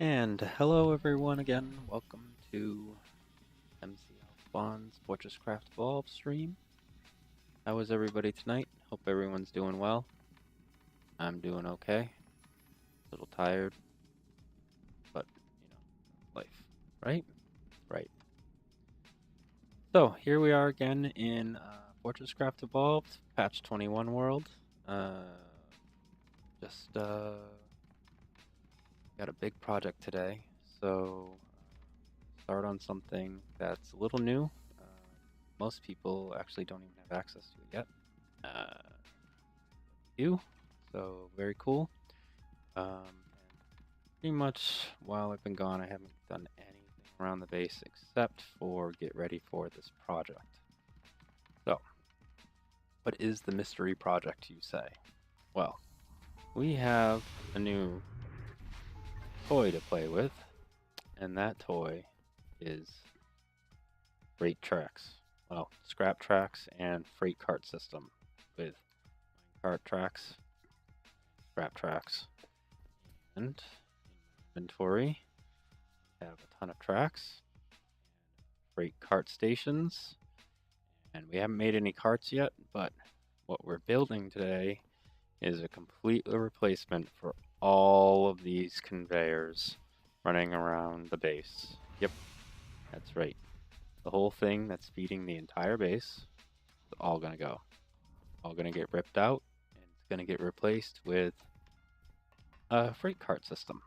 And hello everyone again, welcome to MCL Spawn's FortressCraft Evolved stream. How is everybody tonight? Hope everyone's doing well. I'm doing okay. A little tired, but life, right? Right. So here we are again in FortressCraft Evolved, patch 21 world. Got a big project today, so start on something that's a little new. Most people actually don't even have access to it yet. So very cool. And pretty much while I've been gone, I haven't done anything around the base except for get ready for this project. So, what is the mystery project, you say? Well, we have a new toy to play with, and that toy is freight tracks. Well, scrap tracks and freight cart system with cart tracks, scrap tracks, and inventory. We have a ton of tracks, freight cart stations, and we haven't made any carts yet, but what we're building today is a complete replacement for all of these conveyors running around the base. Yep, that's right. The whole thing that's feeding the entire base is all gonna go. All gonna get ripped out, and it's gonna get replaced with a freight cart system,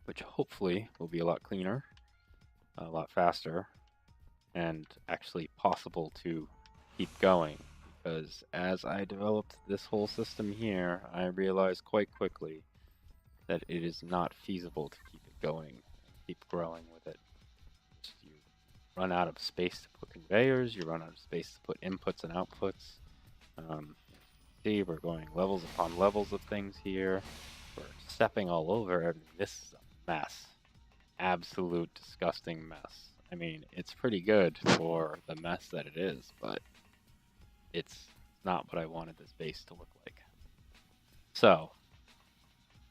which hopefully will be a lot cleaner, a lot faster, and actually possible to keep going. Because as I developed this whole system here, I realized quite quickly that it is not feasible to keep it going, keep growing with it. You run out of space to put conveyors, you run out of space to put inputs and outputs. See, we're going levels upon levels of things here. We're stepping all over. This is a mess. Absolute disgusting mess. I mean, it's pretty good for the mess that it is, but it's not what I wanted this base to look like. So,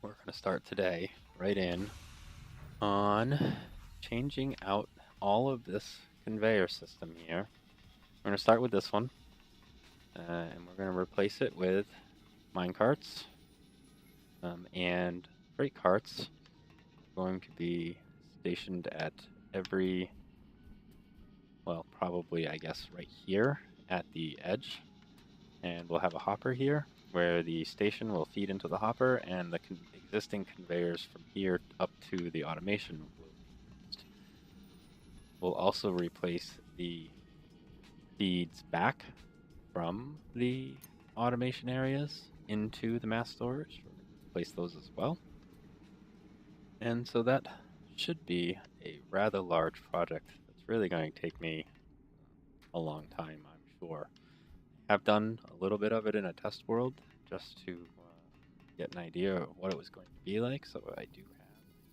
we're going to start today right in on changing out all of this conveyor system here. We're going to start with this one, and we're going to replace it with minecarts and freight carts. Going to be stationed at every, well, probably I guess right here at the edge, and we'll have a hopper here where the station will feed into the hopper, and the existing conveyors from here up to the automation will be used. We'll also replace the feeds back from the automation areas into the mass storage. Replace those as well. And so that should be a rather large project that's really going to take me a long time, I'm sure. I've done a little bit of it in a test world just to get an idea of what it was going to be like, so I do have,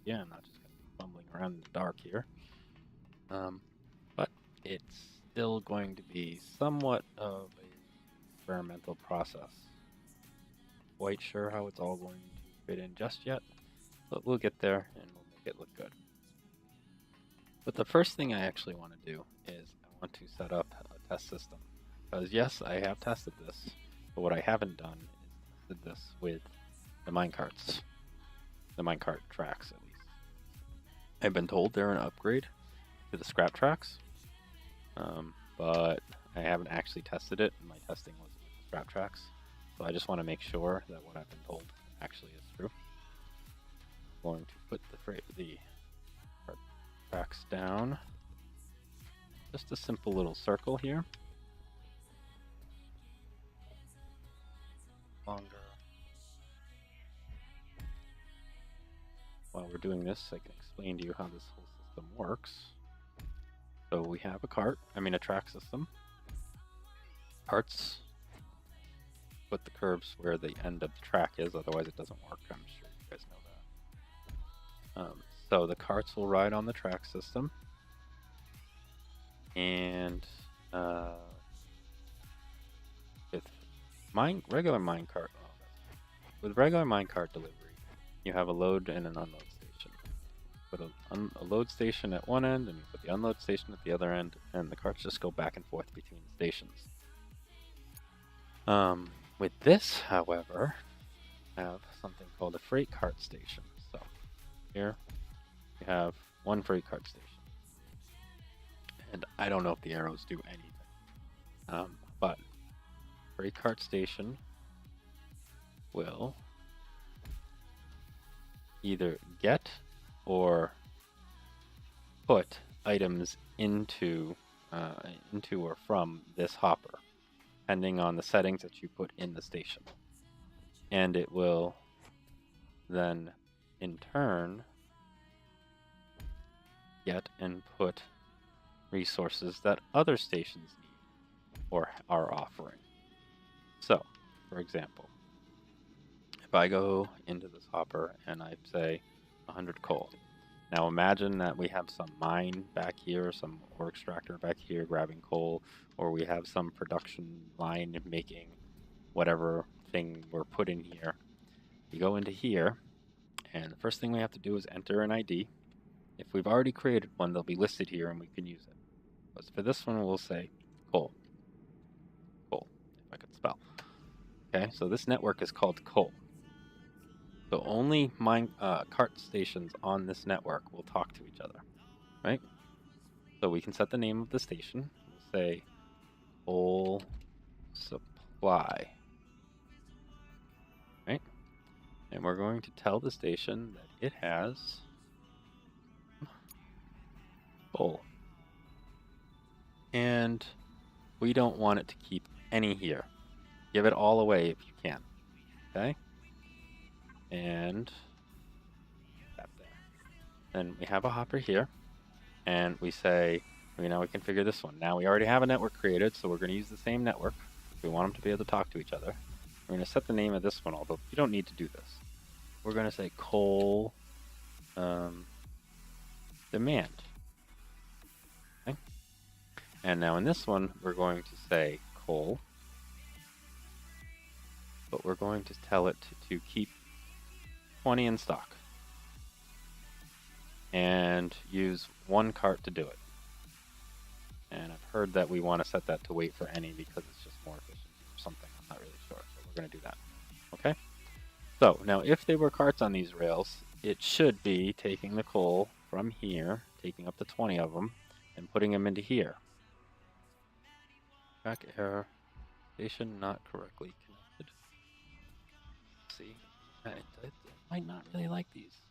yeah, I'm not just going to be fumbling around in the dark here. But it's still going to be somewhat of a experimental process. Quite sure how it's all going to fit in just yet, but we'll get there and we'll make it look good. But the first thing I actually want to do is I want to set up a test system. Because yes, I have tested this, but what I haven't done is tested this with the minecarts. The minecart tracks, at least. I've been told they're an upgrade to the scrap tracks, but I haven't actually tested it. My testing was with the scrap tracks, so I just want to make sure that what I've been told actually is true. I'm going to put the tracks down. Just a simple little circle here. Longer. While we're doing this, I can explain to you how this whole system works. So we have a track system. Carts. Put the curves where the end of the track is, otherwise it doesn't work. I'm sure you guys know that. So the carts will ride on the track system. And with regular minecart delivery, you have a load and an unload station. put a load station at one end and you put the unload station at the other end, and the carts just go back and forth between the stations. With this, however, I have something called a freight cart station. So here we have one freight cart station. And I don't know if the arrows do anything. But freight cart station will either get or put items into or from this hopper, depending on the settings that you put in the station. And it will then, in turn, get and put resources that other stations need or are offering. So, for example, if I go into this hopper and I say 100 coal. Now imagine that we have some mine back here, some ore extractor back here grabbing coal, or we have some production line making whatever thing we're putting here. You go into here, and the first thing we have to do is enter an ID. If we've already created one, they'll be listed here and we can use it. But for this one, we'll say coal. Coal, if I could spell. Okay, so this network is called coal. So only cart stations on this network will talk to each other, right? So we can set the name of the station. We'll say coal supply, right? And we're going to tell the station that it has coal. And we don't want it to keep any here. Give it all away if you can, okay? And that there. Then we have a hopper here, and we say, now we configure this one. Now we already have a network created, so we're going to use the same network. We want them to be able to talk to each other. We're going to set the name of this one, although you don't need to do this. We're going to say coal demand. Okay? And now in this one, we're going to say coal, but we're going to tell it to keep 20 in stock and use one cart to do it. And I've heard that we want to set that to wait for any because it's just more efficient or something. I'm not really sure, so we're going to do that. Okay? So now if there were carts on these rails, it should be taking the coal from here, taking up to 20 of them, and putting them into here. Track error. Station not correctly connected. Let's see. It might not really like these.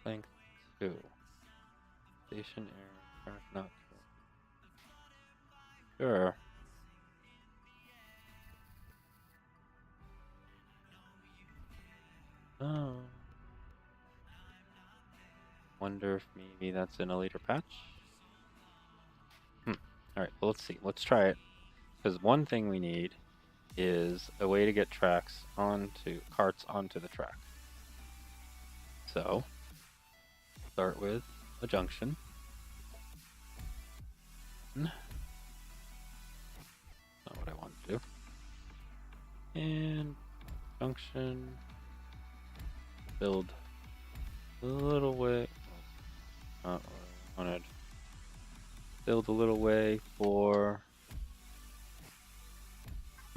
Length 2. Station error. Track not correct. Sure. Oh. Wonder if maybe that's in a later patch? Alright, well, let's see. Let's try it. Because one thing we need is a way to get carts onto the track. So, start with a junction. Not what I want to do. And junction. Build a little way. Not what I wanted. Build a little way for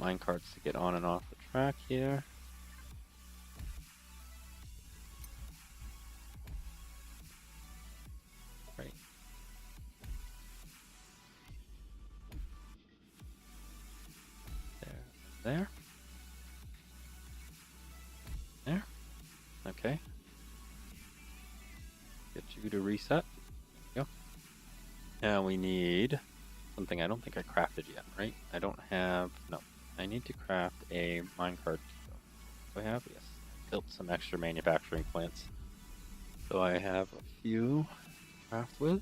minecarts to get on and off the track here. Right. There. There. Okay. Get you to reset. There you go. Now we need something I don't think I crafted yet, right? I don't have... No. I need to craft a minecart. Do I have? Yes. I built some extra manufacturing plants. So I have a few to craft with.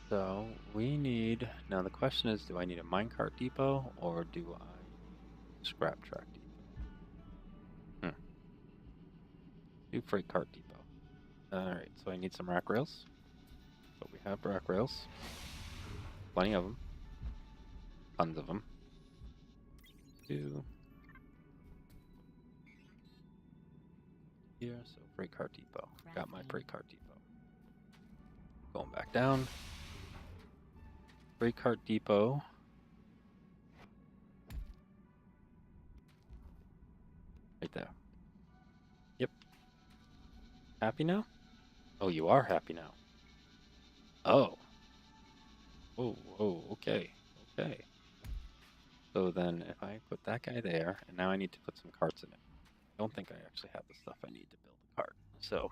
So we need... Now the question is, do I need a minecart depot or do I need a scrap track depot? Do freight cart depot. Alright, so I need some rack rails. So we have rack rails. Plenty of them. Tons of them. 2, here, so freight cart depot. Got my freight cart depot. Going back down. Freight cart depot. Right there. Yep. Happy now? Oh, you are happy now. Oh. Oh, okay. Okay. So then if I put that guy there, and now I need to put some carts in it. I don't think I actually have the stuff I need to build a cart. So,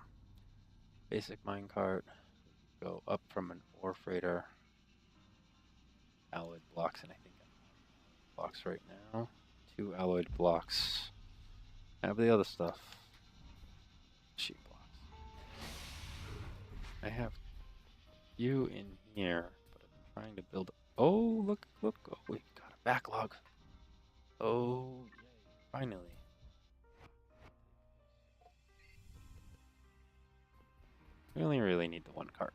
basic minecart, go up from an ore freighter, alloyed blocks, and I think I'm out of blocks right now. 2 alloyed blocks. I have the other stuff. Sheet blocks. I have you in here, but I'm trying to build. Oh, look! Oh, we got a backlog. Oh, yay! Finally. We only really need the one cart.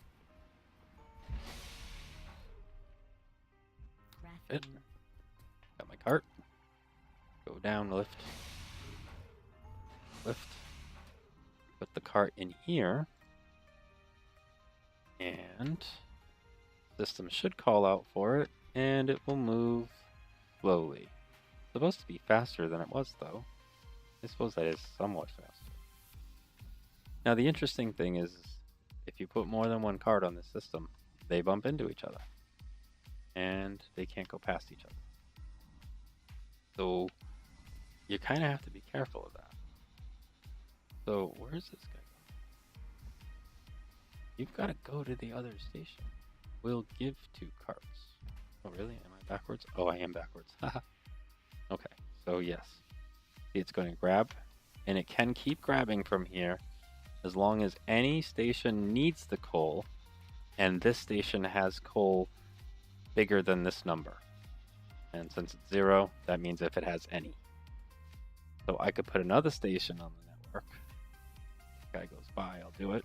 It. Got my cart. Go down, lift. Lift. Put the cart in here. And system should call out for it, and it will move slowly. It's supposed to be faster than it was, though. I suppose that is somewhat faster. Now, the interesting thing is, if you put more than one cart on the system, they bump into each other. And they can't go past each other. So, you kind of have to be careful of that. So, where's this guy going? You've got to go to the other station. We'll give 2 carts. Oh, really? Am I backwards? Oh, I am backwards. Okay, so yes. See, it's going to grab, and it can keep grabbing from here as long as any station needs the coal, and this station has coal bigger than this number. And since it's 0, that means if it has any. So I could put another station on the network. If the guy goes by, I'll do it.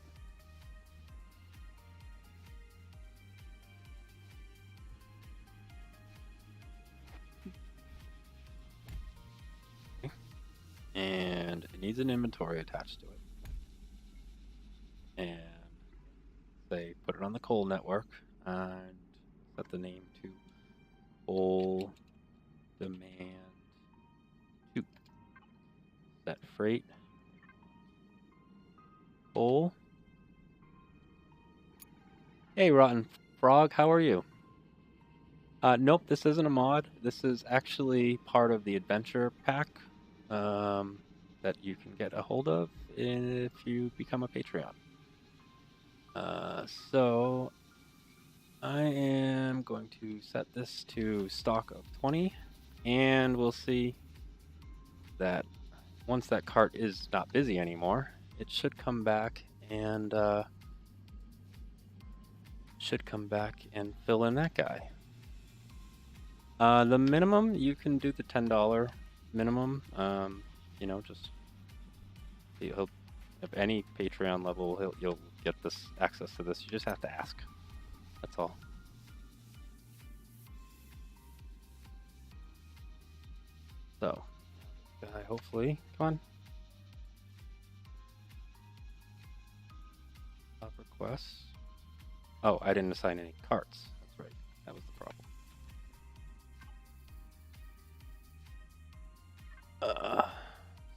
And it needs an inventory attached to it. And say put it on the coal network and set the name to coal demand 2. Set freight coal. Hey, Rotten Frog, how are you? Nope, this isn't a mod. This is actually part of the adventure pack that you can get a hold of if you become a Patreon. So I am going to set this to stock of 20, and we'll see that once that cart is not busy anymore, it should come back and fill in that guy. The minimum, you can do the $10 minimum. You know, just he'll, if any Patreon level, you'll get this access to this. You just have to ask. That's all. So, hopefully, come on. Requests. Oh, I didn't assign any carts. That's right. That was the problem.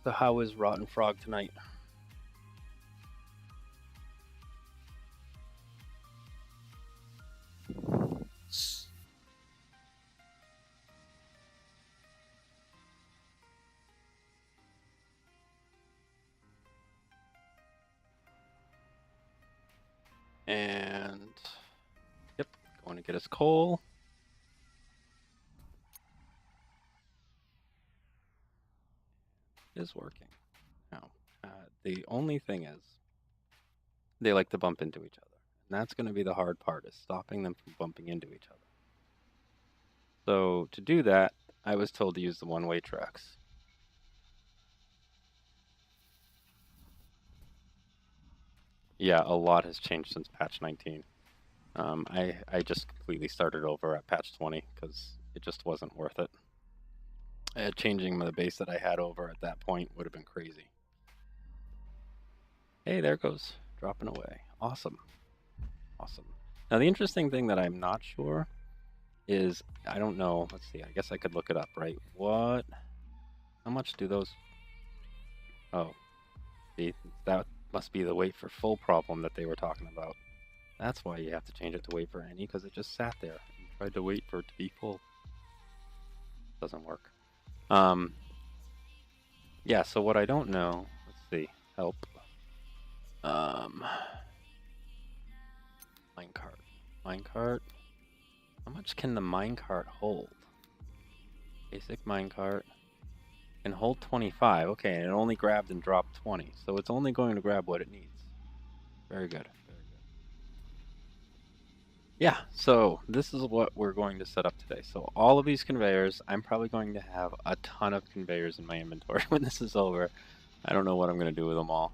So how is Rotten Frog tonight? And yep, going to get his coal. It is working. Now, the only thing is they like to bump into each other. And that's going to be the hard part, is stopping them from bumping into each other. So to do that, I was told to use the one-way tracks. Yeah, a lot has changed since patch 19. I just completely started over at patch 20 because it just wasn't worth it. Changing the base that I had over at that point would have been crazy. Hey, there it goes, dropping away. Awesome, awesome. Now the interesting thing that I'm not sure is, I don't know, let's see, I guess I could look it up, right? How much do those, oh, see, that must be the wait for full problem that they were talking about. That's why you have to change it to wait for any, because it just sat there and tried to wait for it to be full. Doesn't work. Yeah, so what I don't know, let's see, help. Minecart. Minecart. How much can the minecart hold? Basic minecart can hold 25. Okay, and it only grabbed and dropped 20. So it's only going to grab what it needs. Very good. Very good. Yeah, so this is what we're going to set up today. So all of these conveyors, I'm probably going to have a ton of conveyors in my inventory when this is over. I don't know what I'm going to do with them all.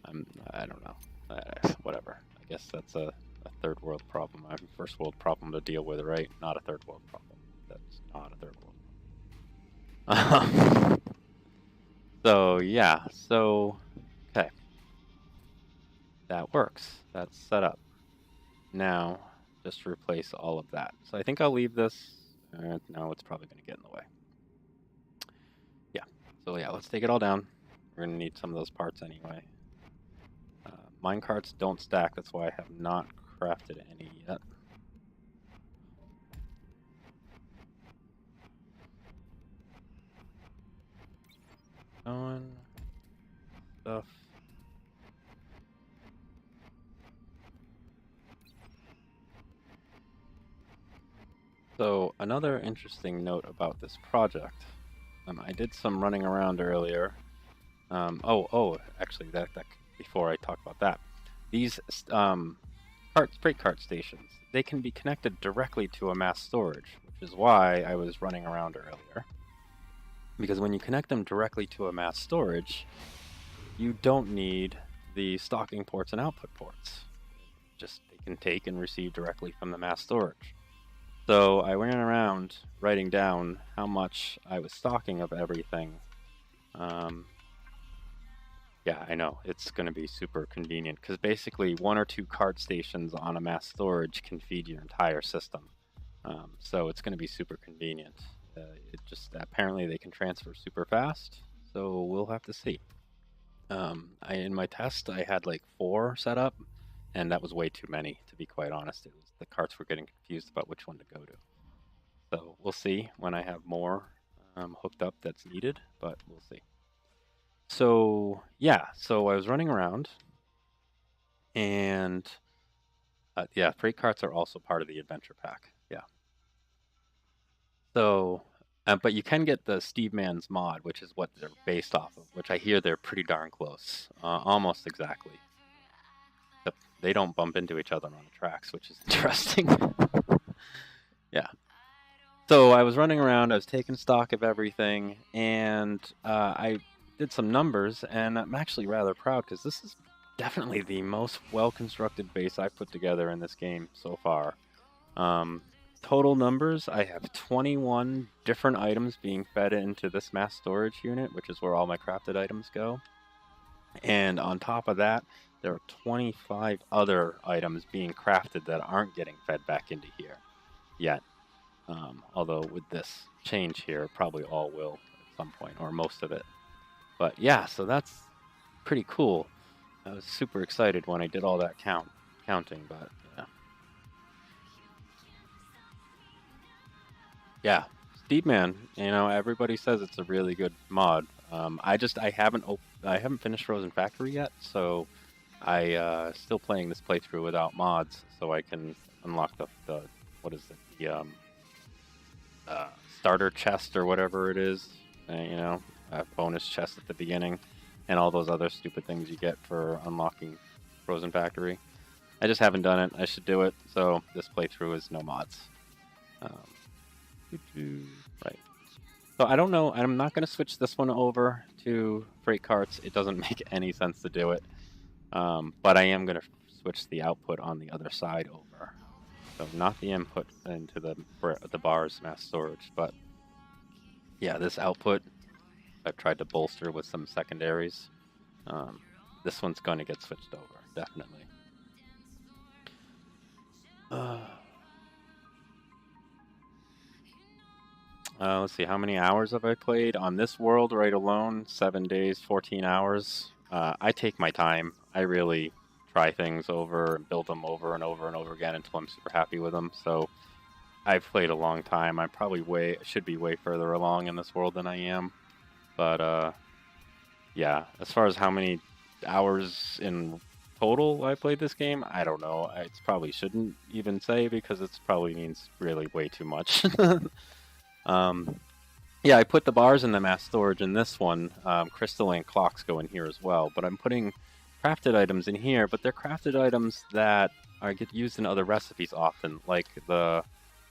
I don't know. Whatever. I guess that's a third world problem. I have a first world problem to deal with, right? Not a third world problem. That's not a third world problem. So yeah, okay. That works. That's set up. Now, just replace all of that. So I think I'll leave this. No, it's probably going to get in the way. Yeah. So yeah, let's take it all down. We're going to need some of those parts anyway. Minecarts don't stack. That's why I have not crafted any yet. Going stuff. So another interesting note about this project, I did some running around earlier. Actually, that before I talk about that, these freight cart stations, they can be connected directly to a mass storage, which is why I was running around earlier. Because when you connect them directly to a mass storage, you don't need the stocking ports and output ports. Just they can take and receive directly from the mass storage. So I went around writing down how much I was stocking of everything. Yeah, I know, it's going to be super convenient because basically 1 or 2 cart stations on a mass storage can feed your entire system. So it's going to be super convenient. It just apparently they can transfer super fast, so we'll have to see. In my test, I had like 4 set up, and that was way too many, to be quite honest. The carts were getting confused about which one to go to. So we'll see when I have more hooked up that's needed, but we'll see. So yeah, so I was running around, and yeah, freight carts are also part of the adventure pack. Yeah. So, but you can get the Steve Mann's mod, which is what they're based off of, which I hear they're pretty darn close, almost exactly. Except they don't bump into each other on the tracks, which is interesting. Yeah. So I was running around, I was taking stock of everything, and I did some numbers, and I'm actually rather proud because this is definitely the most well-constructed base I've put together in this game so far. Total numbers, I have 21 different items being fed into this mass storage unit, which is where all my crafted items go. And on top of that, there are 25 other items being crafted that aren't getting fed back into here yet. Although with this change here, probably all will at some point, or most of it. But yeah, so that's pretty cool. I was super excited when I did all that counting, but yeah. Yeah, Steve Man, everybody says it's a really good mod. I haven't finished Frozen Factory yet, so I still playing this playthrough without mods, so I can unlock the what is it, the starter chest or whatever it is, a bonus chest at the beginning, and all those other stupid things you get for unlocking Frozen Factory. I just haven't done it. I should do it, so this playthrough is no mods. Right. So I don't know. I'm not going to switch this one over to freight carts. It doesn't make any sense to do it. But I am going to switch the output on the other side over. So not the input into the bar's mass storage, but yeah, this output I've tried to bolster with some secondaries. this one's going to get switched over, definitely. Let's see, how many hours have I played on this world right alone? 7 days, 14 hours. I take my time. I really try things over and build them over and over and over again until I'm super happy with them. So I've played a long time. I'm probably should be way further along in this world than I am. But yeah, as far as how many hours in total I played this game, I don't know. I probably shouldn't even say because it probably means really way too much. Yeah, I put the bars in the mass storage in this one. Crystalline clocks go in here as well, but I'm putting crafted items in here, but they're crafted items that get used in other recipes often, like the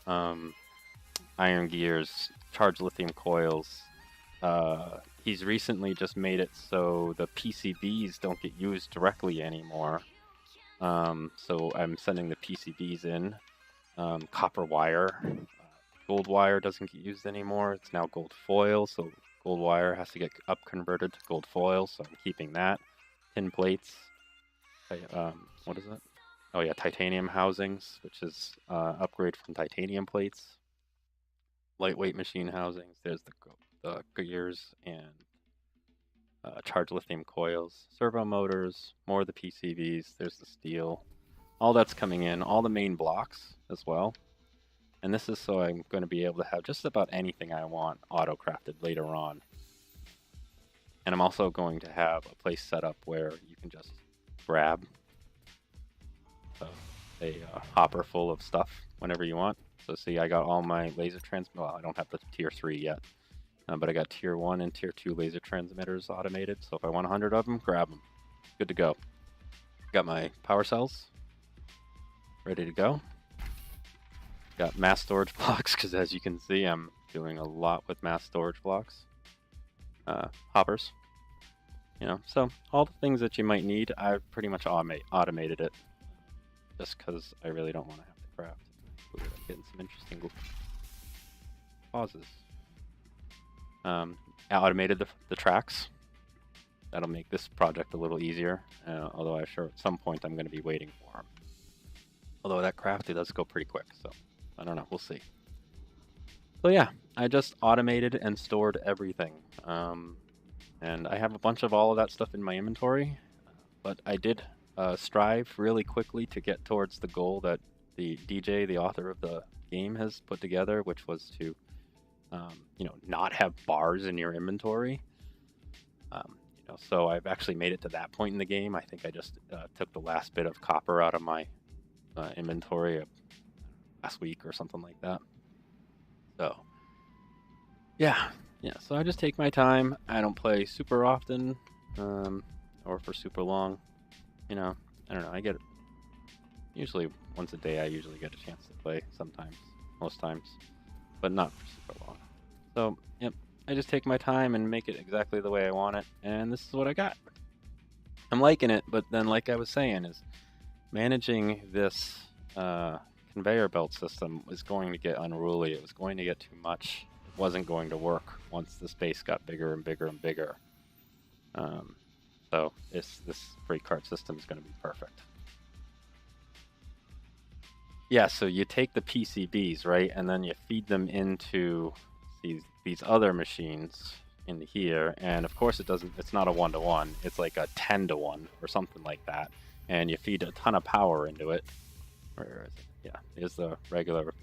iron gears, charged lithium coils. He's recently just made it so the PCBs don't get used directly anymore. So I'm sending the PCBs in. Copper wire. Gold wire doesn't get used anymore. It's now gold foil, so gold wire has to get up converted to gold foil, so I'm keeping that. Tin plates. What is it? Oh yeah, titanium housings, which is upgrade from titanium plates. Lightweight machine housings. There's the gears and charged lithium coils. Servo motors. More of the PCBs. There's the steel. All that's coming in. All the main blocks as well. And this is so I'm going to be able to have just about anything I want auto-crafted later on. And I'm also going to have a place set up where you can just grab a hopper full of stuff whenever you want. So see, I got all my laser well, I don't have the tier 3 yet, but I got tier 1 and tier 2 laser transmitters automated. So if I want 100 of them, grab them. Good to go. Got my power cells ready to go. Got mass storage blocks, because as you can see, I'm doing a lot with mass storage blocks. Hoppers. You know, so all the things that you might need, I've pretty much automated it. Just because I really don't want to have to craft. Ooh, I'm getting some interesting pauses. I automated the tracks. That'll make this project a little easier, although I'm sure at some point I'm going to be waiting for them. Although that crafting does go pretty quick, so I don't know, we'll see. So yeah, I just automated and stored everything. And I have a bunch of all of that stuff in my inventory, but I did strive really quickly to get towards the goal that the DJ, the author of the game, has put together, which was to, you know, not have bars in your inventory. You know, so I've actually made it to that point in the game. I think I just took the last bit of copper out of my inventory last week or something like that. So yeah, so I just take my time. I don't play super often or for super long. You know, I don't know, I get usually once a day. I usually get a chance to play sometimes, most times, but not for super long. So yep, I just take my time and make it exactly the way I want it, and this is what I got. I'm liking it, but then like I was saying, is managing this conveyor belt system was going to get unruly. It was going to get too much. It wasn't going to work once the space got bigger and bigger and bigger. So this freight cart system is going to be perfect. Yeah, so you take the PCBs, right, and then you feed them into these other machines in here, and of course it's not a 1-to-1. It's like a 10-to-1 or something like that, and you feed a ton of power into it. Where is it? Yeah, here's the regular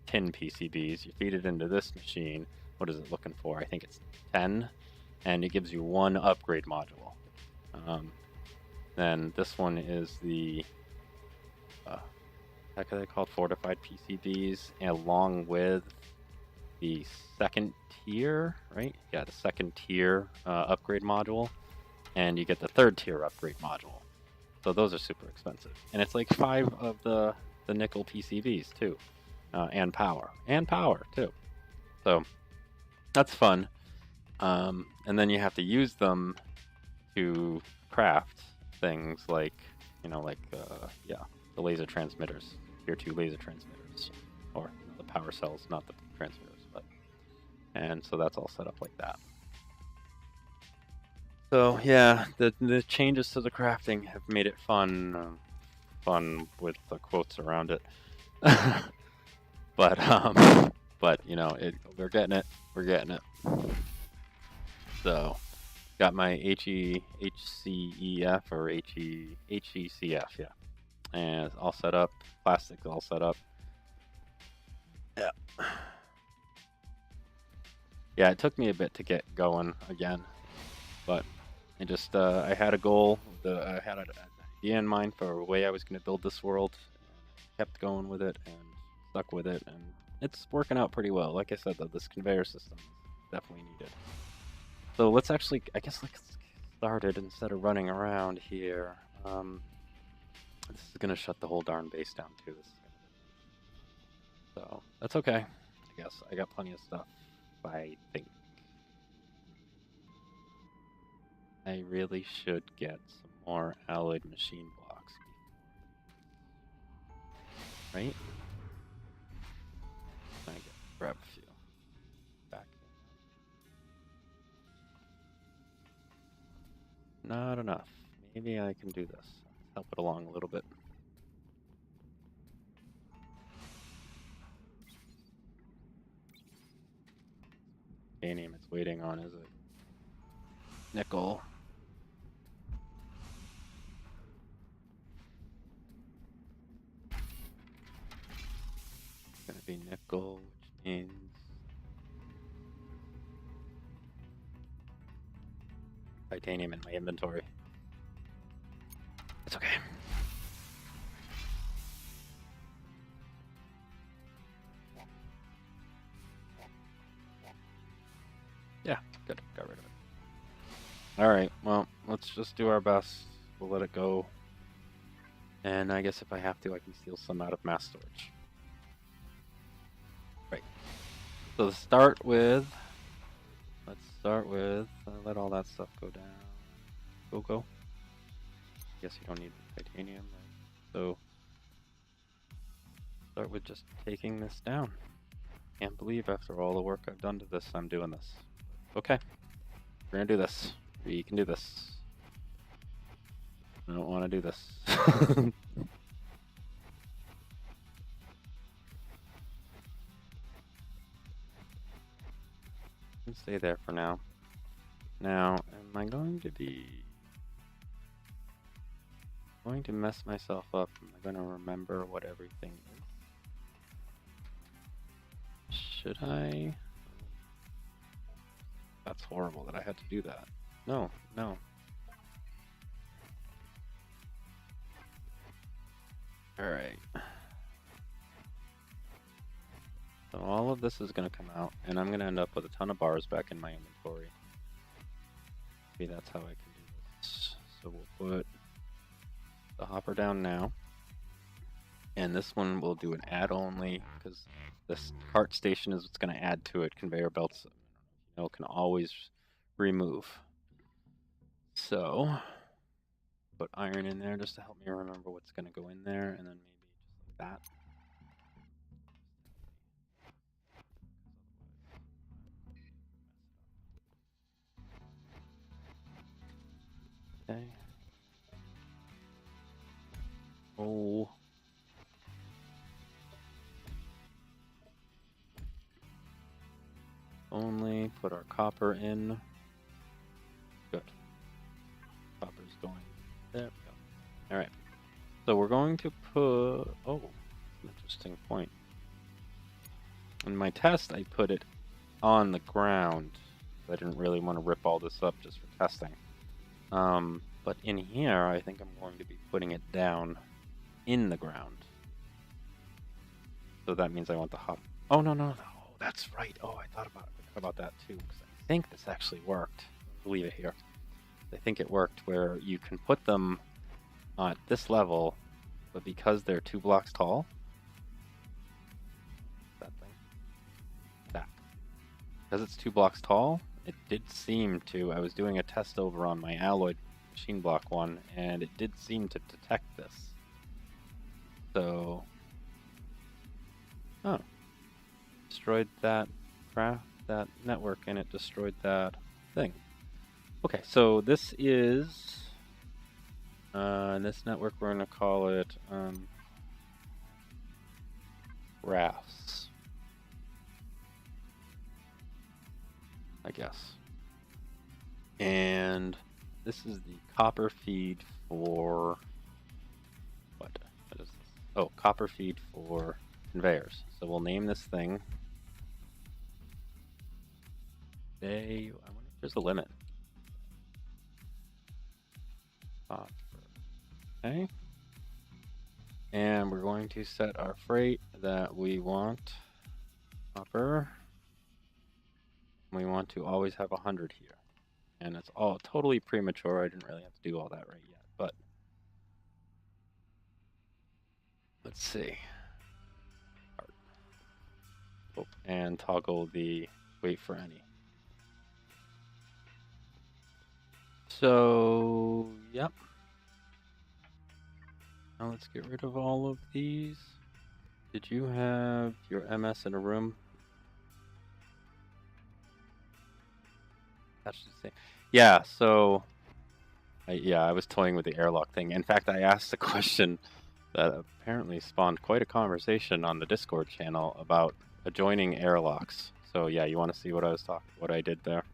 tin PCBs. You feed it into this machine. What is it looking for? I think it's 10, and it gives you 1 upgrade module. Then this one is the heck are they called? Fortified PCBs, along with the second tier, right? Yeah, the second tier upgrade module, and you get the third tier upgrade module. So those are super expensive, and it's like 5 of the nickel PCBs too, and power too. So that's fun. And then you have to use them to craft things like, you know, like the laser transmitters, tier 2 laser transmitters, or the power cells, not the transmitters, but. And so that's all set up like that. So yeah, the changes to the crafting have made it fun, fun with the quotes around it. But you know, we're getting it. We're getting it. So got my HCEF or HECF, yeah, and it's all set up. Plastic's all set up. Yeah. Yeah, it took me a bit to get going again, but I had a goal. I had an idea in mind for a way I was going to build this world. Kept going with it and stuck with it, and it's working out pretty well. Like I said, though, this conveyor system is definitely needed. So let's actually, I guess, let's get started instead of running around here. This is gonna shut the whole darn base down too. So that's okay. I guess I got plenty of stuff. I think I really should get some more alloyed machine blocks, right? I get grab a few. Back. Not enough. Maybe I can do this. Help it along a little bit. Titanium it's waiting on, is it? Nickel. It's gonna be nickel, which means titanium in my inventory. It's okay. Yeah, good. Got rid of it. Alright, well, let's just do our best. We'll let it go. And I guess if I have to, I can steal some out of mass storage. Right. So let's start with... let all that stuff go down. Go. Guess you don't need the titanium, right? So... start with just taking this down. Can't believe after all the work I've done to this, I'm doing this. Okay. We're gonna do this. We can do this. I don't want to do this. Stay there for now. Now, am I going to mess myself up? Am I going to remember what everything is? Should I? That's horrible that I had to do that. No. Alright. So all of this is going to come out, and I'm going to end up with a ton of bars back in my inventory. Maybe that's how I can do this. So we'll put the hopper down now. And this one will do an add only, because this cart station is what's going to add to it. Conveyor belts, you know, can always remove. So put iron in there just to help me remember what's going to go in there, and then maybe just like that. Okay. Oh. Only put our copper in. Good. Copper's going. There we go. Alright. So we're going to put... oh, interesting point. In my test, I put it on the ground. I didn't really want to rip all this up just for testing. But in here, I think I'm going to be putting it down in the ground. So that means I want the hop. Oh, no. That's right. Oh, I thought about that too. Because I think this actually worked. I'll leave it here. I think it worked where you can put them at this level, but because they're 2 blocks tall, because it's 2 blocks tall, it did seem to, I was doing a test over on my alloyed machine block one, and it did seem to detect this. So, oh, destroyed that network, and it destroyed that thing. Okay, so this is this network, we're going to call it rafts, I guess. And this is the copper feed for what? What is this? Oh, copper feed for conveyors. So we'll name this thing. I wonder if there's a limit. Okay. And we're going to set our freight that we want copper. We want to always have 100 here. And it's all totally premature. I didn't really have to do all that right yet, but let's see. Oh, and toggle the wait for any. So, yep. Now let's get rid of all of these. Did you have your MS in a room? That's the same. Yeah, so I was toying with the airlock thing. In fact, I asked a question that apparently spawned quite a conversation on the Discord channel about adjoining airlocks. So yeah, you want to see what I did there?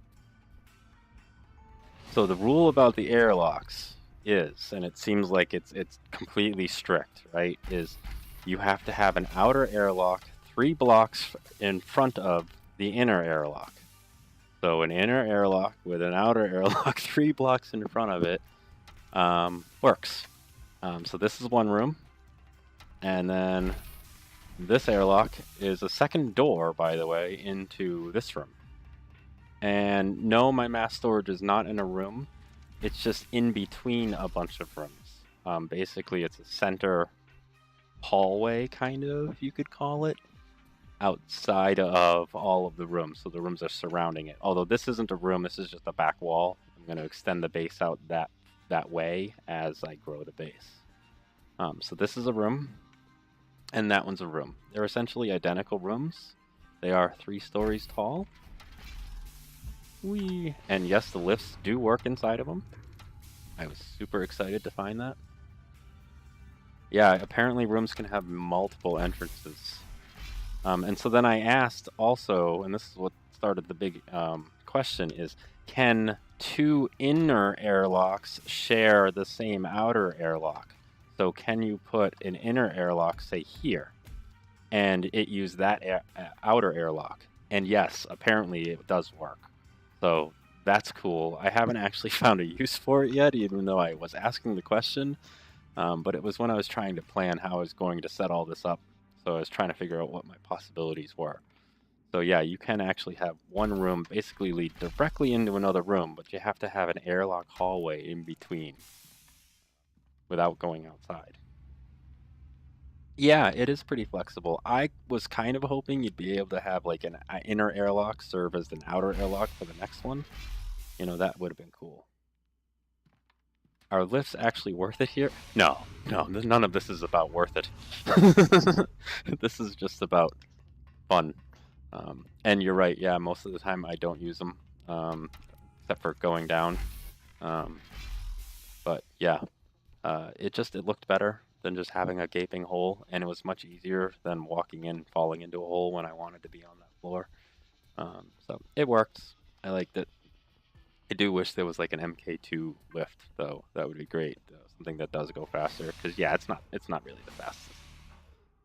So the rule about the airlocks is, and it seems like it's completely strict, right? Is you have to have an outer airlock 3 blocks in front of the inner airlock. So an inner airlock with an outer airlock 3 blocks in front of it works. So this is one room, and then this airlock is a second door, by the way, into this room. And no, my mass storage is not in a room. It's just in between a bunch of rooms. Basically, it's a center hallway, kind of, you could call it, outside of all of the rooms. So the rooms are surrounding it. Although this isn't a room, this is just a back wall. I'm going to extend the base out that way as I grow the base. So this is a room, and that one's a room. They're essentially identical rooms. They are 3 stories tall. And yes, the lifts do work inside of them. I was super excited to find that. Yeah, apparently rooms can have multiple entrances. And so then I asked also, and this is what started the big question, is can 2 inner airlocks share the same outer airlock? So can you put an inner airlock, say here, and it use that outer airlock? And yes, apparently it does work. So that's cool. I haven't actually found a use for it yet, even though I was asking the question. But it was when I was trying to plan how I was going to set all this up. So I was trying to figure out what my possibilities were. So yeah, you can actually have one room basically lead directly into another room, but you have to have an airlock hallway in between without going outside. Yeah, it is pretty flexible. I was kind of hoping you'd be able to have like an inner airlock serve as an outer airlock for the next one. You know, that would have been cool. Are lifts actually worth it here? No, none of this is about worth it. This is just about fun. And you're right, yeah, most of the time I don't use them, except for going down. But yeah, it looked better than just having a gaping hole, and it was much easier than walking in, falling into a hole when I wanted to be on that floor. So it worked. I liked it. I do wish there was like an MK2 lift, though. That would be great. Something that does go faster, because yeah, it's not really the fastest.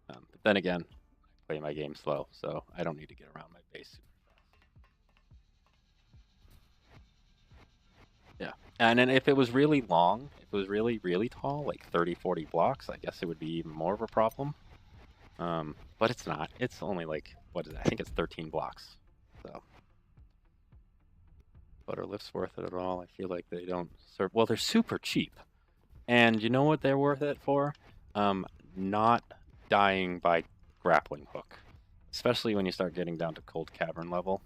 But then again, I play my game slow, so I don't need to get around my base super fast. Yeah, and then if it was really long, if it was really tall, like 30, 40 blocks, I guess it would be even more of a problem. But it's not. It's only like, what is it? I think it's 13 blocks. So. But are lifts worth it at all? I feel like they don't serve. Well, they're super cheap. And you know what they're worth it for? Not dying by grappling hook. Especially when you start getting down to cold cavern level.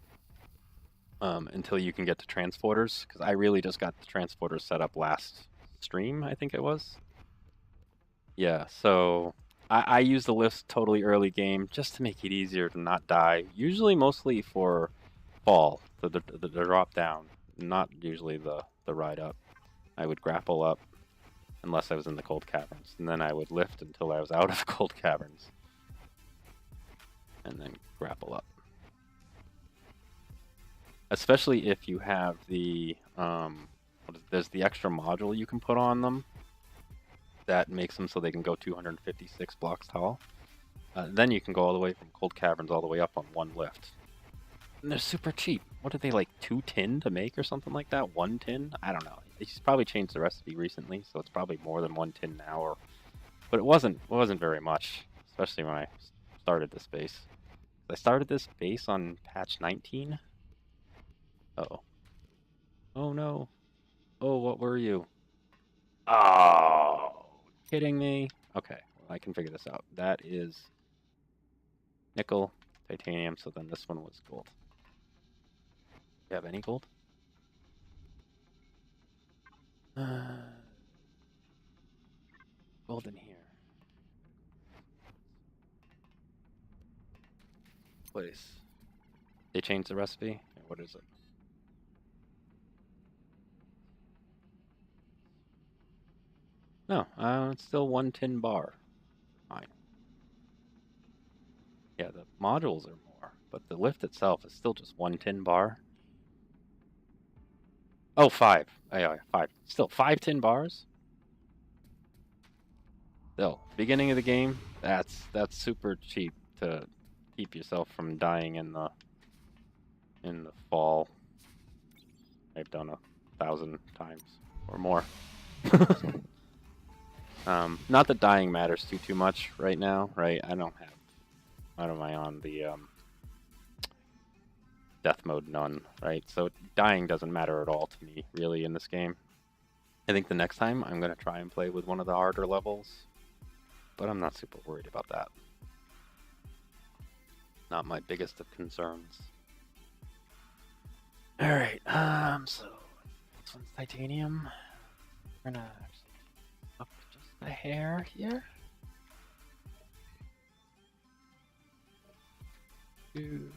Until you can get to transporters. Because I really just got the transporters set up last stream, I think it was. Yeah, so I use the lifts totally early game just to make it easier to not die. Usually mostly for fall, the drop down. not usually the ride up. I would grapple up unless I was in the cold caverns, and then I would lift until I was out of cold caverns, and then grapple up. Especially if you have the there's the extra module you can put on them that makes them so they can go 256 blocks tall. Then you can go all the way from cold caverns all the way up on one lift. And they're super cheap. What are they, like 2 tin to make or something like that? 1 tin? I don't know. He's probably changed the recipe recently, so it's probably more than 1 tin now. But it wasn't very much, especially when I started this base. I started this base on patch 19. Uh-oh. Oh no. Oh, what were you? Oh, kidding me? Okay, well, I can figure this out. That is nickel, titanium, so then this one was gold. Do you have any gold? Gold in here. Place. They changed the recipe? What is it? No, it's still 1 tin bar. Fine. Yeah, the modules are more, but the lift itself is still just 1 tin bar. Oh, 5. Oh, yeah, 5. Still 5 tin bars? Still, beginning of the game, that's super cheap to keep yourself from dying in the fall. I've done 1,000 times or more. Not that dying matters too much right now, right? I don't am I on the death mode none, right? So dying doesn't matter at all to me, really, in this game. I think the next time I'm gonna try and play with one of the harder levels, but I'm not super worried about that. Not my biggest of concerns. All right, so this one's titanium. We're gonna actually up just a hair here. Two.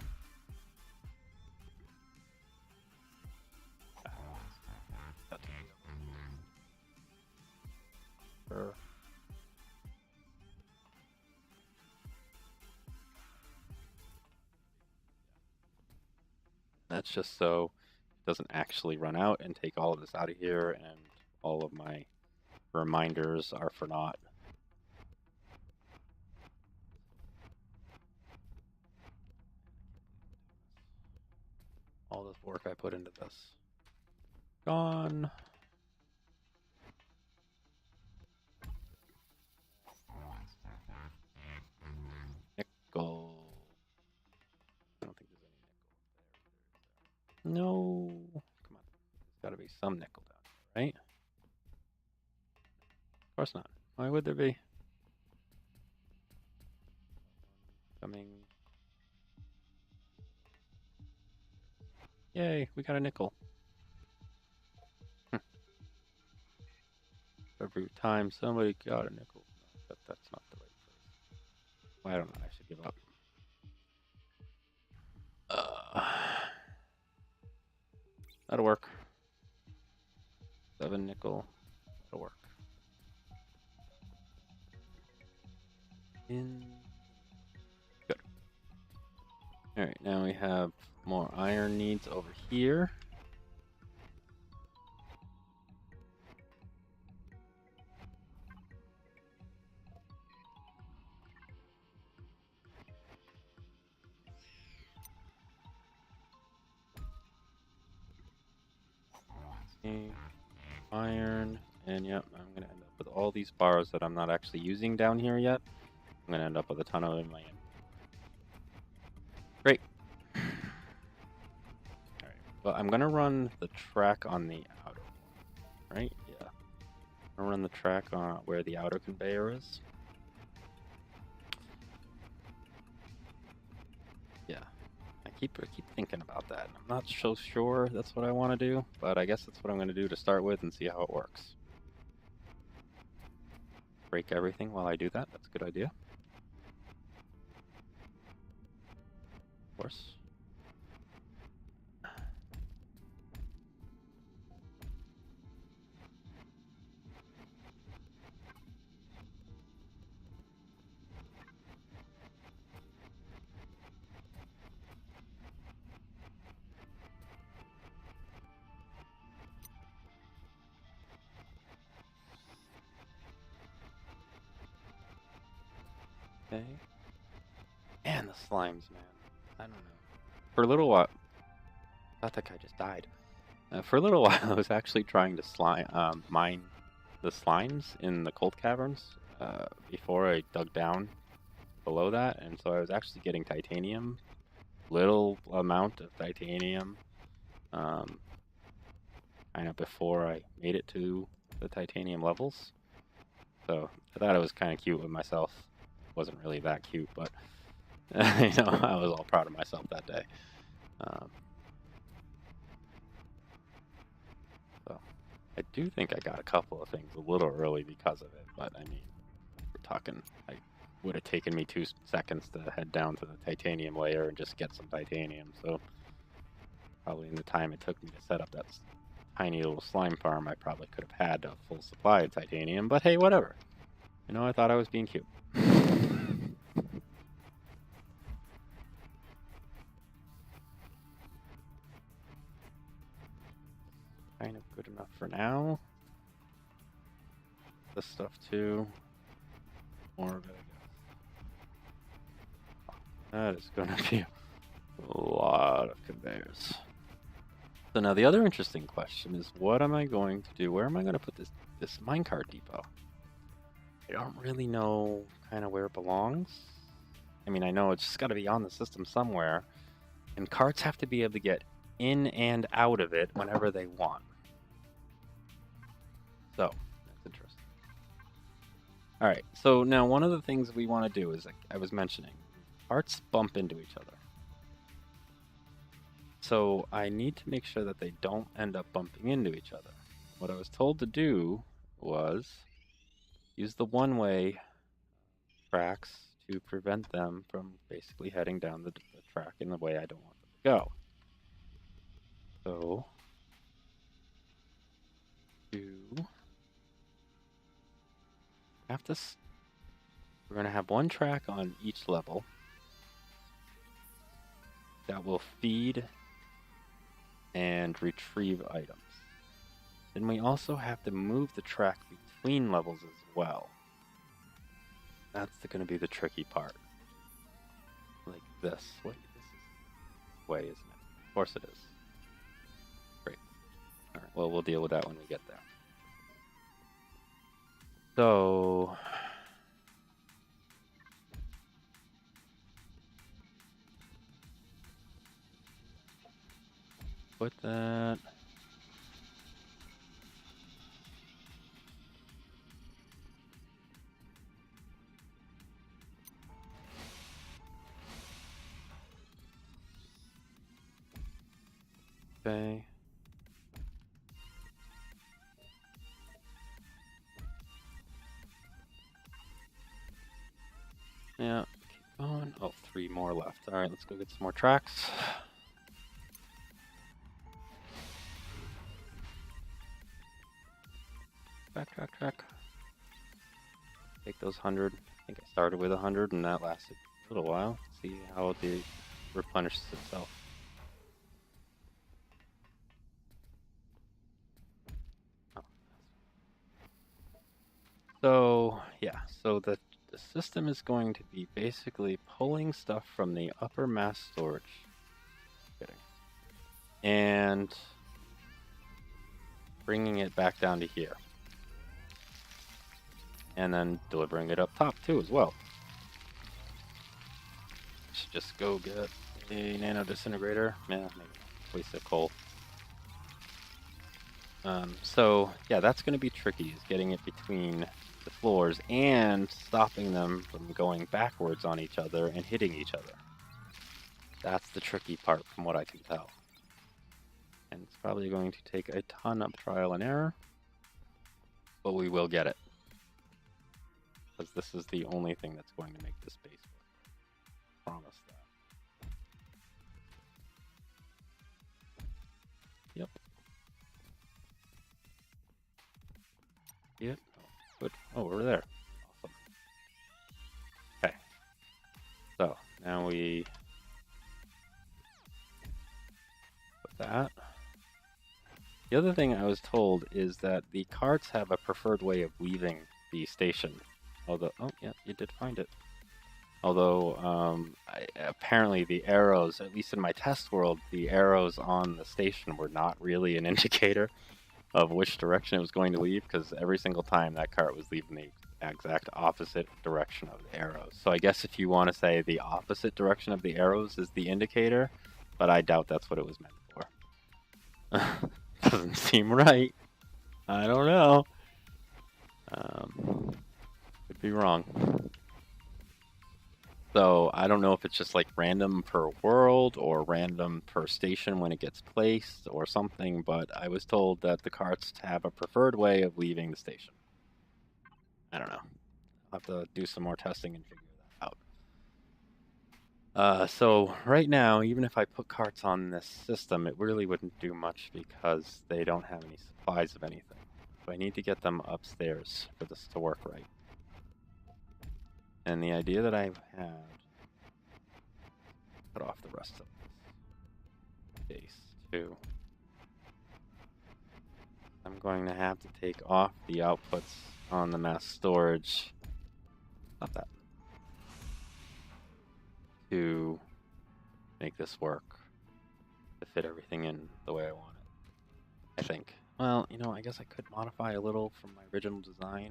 That's just so it doesn't actually run out and take all of this out of here, and all of my reminders are for naught. All this work I put into this. Gone. Nickel. I don't think there's any nickel there. No. Come on. There's got to be some nickel down here, right? Of course not. Why would there be? Coming. Yay, we got a nickel. Every time somebody got a nickel. But that's not the right place. Well, I don't know. I should give up. That'll work. 7 nickel. That'll work. Good. Alright, now we have more iron needs over here. Iron, and yep, I'm gonna end up with all these bars that I'm not actually using down here yet. I'm gonna end up with a ton of them in my inventory. Great. Alright, well, I'm gonna run the track on the outer one, right? Yeah. I'm gonna run the track on where the outer conveyor is. Yeah. I keep thinking about that. I'm not so sure that's what I want to do, but I guess that's what I'm going to do to start with and see how it works. Break everything while I do that. That's a good idea. Of course. Okay. And the slimes, man. I don't know. For a little while, I thought that guy just died. For a little while, I was actually trying to mine the slimes in the cold caverns before I dug down below that, and so I was actually getting titanium, little amount of titanium, kind of before I made it to the titanium levels. So I thought it was kind of cute with myself. Wasn't really that cute, but I was all proud of myself that day. So I do think I got a couple of things a little early because of it, but I mean, we're talking, I would have taken me 2 seconds to head down to the titanium layer and just get some titanium, so probably in the time it took me to set up that tiny little slime farm, I probably could have had a full supply of titanium, but hey, whatever. I thought I was being cute. Kind of good enough for now. This stuff too. More of it, I guess. That is going to be a lot of conveyors. So now the other interesting question is, what am I going to do? Where am I going to put this minecart depot? I don't really know kind of where it belongs. I mean, I know it's just got to be on the system somewhere, and carts have to be able to get in and out of it whenever they want. So that's interesting. All right, so now one of the things we want to do is, like I was mentioning, carts bump into each other. So I need to make sure that they don't end up bumping into each other. What I was told to do was use the one-way tracks to prevent them from basically heading down the track in the way I don't want them to go. So, we're going to have one track on each level that will feed and retrieve items. Then we also have to move the track between levels as well. That's going to be the tricky part. Like this. Wait, this is way, isn't it? Of course it is. Great. All right, well, we'll deal with that when we get there. So, put that. Okay. Yeah, keep going. Oh, 3 more left. All right, let's go get some more tracks. Track. Take those 100. I think I started with 100, and that lasted a little while. See how it replenishes itself. Oh. So, yeah, so the system is going to be basically pulling stuff from the upper mass storage. And bringing it back down to here. And then delivering it up top too as well. Should just go get a nano disintegrator. Yeah, maybe waste of coal. So yeah, that's going to be tricky, is getting it between the floors and stopping them from going backwards on each other and hitting each other. That's the tricky part from what I can tell. And it's probably going to take a ton of trial and error, but we will get it. Because this is the only thing that's going to make this base work. Promise that. Yep. Yep. Oh, good. Oh, we're there. Awesome. Okay. So now we put that. The other thing I was told is that the carts have a preferred way of leaving the station. Although, oh yeah, you did find it. Although apparently the arrows, at least in my test world, the arrows on the station were not really an indicator of which direction it was going to leave, because every single time that cart was leaving the exact opposite direction of the arrows. So I guess if you want to say the opposite direction of the arrows is the indicator, but I doubt that's what it was meant for. Doesn't seem right. I don't know. Could be wrong. So I don't know if it's just like random per world or random per station when it gets placed or something, but I was told that the carts have a preferred way of leaving the station. I don't know. I'll have to do some more testing and figure that out. So right now, even if I put carts on this system, it really wouldn't do much because they don't have any supplies of anything. So I need to get them upstairs for this to work right. And the idea that I had, cut off the rest of this base too. I'm going to have to take off the outputs on the mass storage. Not that. To make this work. To fit everything in the way I want it. I think. Well, you know, I guess I could modify a little from my original design.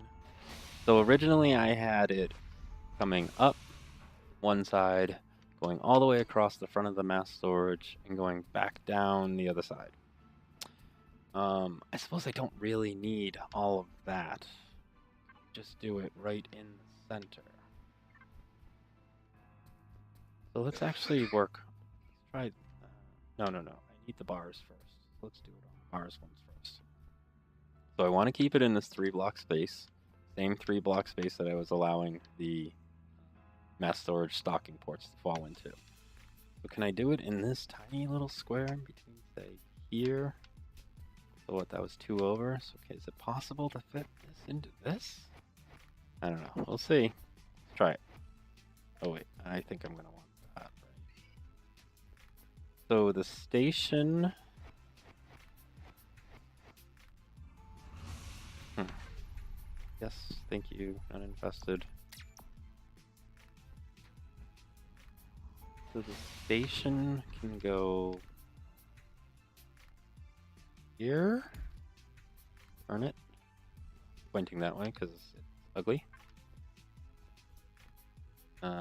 So originally I had it coming up one side, going all the way across the front of the mass storage, and going back down the other side. I suppose I don't really need all of that. Just do it right in the center. So let's actually work. Let's try. No. I need the bars first. Let's do it on bars ones first. So I want to keep it in this 3-block space. Same 3-block space that I was allowing the mass storage stocking ports to fall into. So can I do it in this tiny little square in between, say, here? So what, that was 2 over. So okay, is it possible to fit this into this? I don't know. We'll see. Let's try it. Oh wait, I think I'm gonna want that, right? So the station. Yes, thank you, uninfested. So the station can go here. Turn it. Pointing that way because it's ugly. Okay,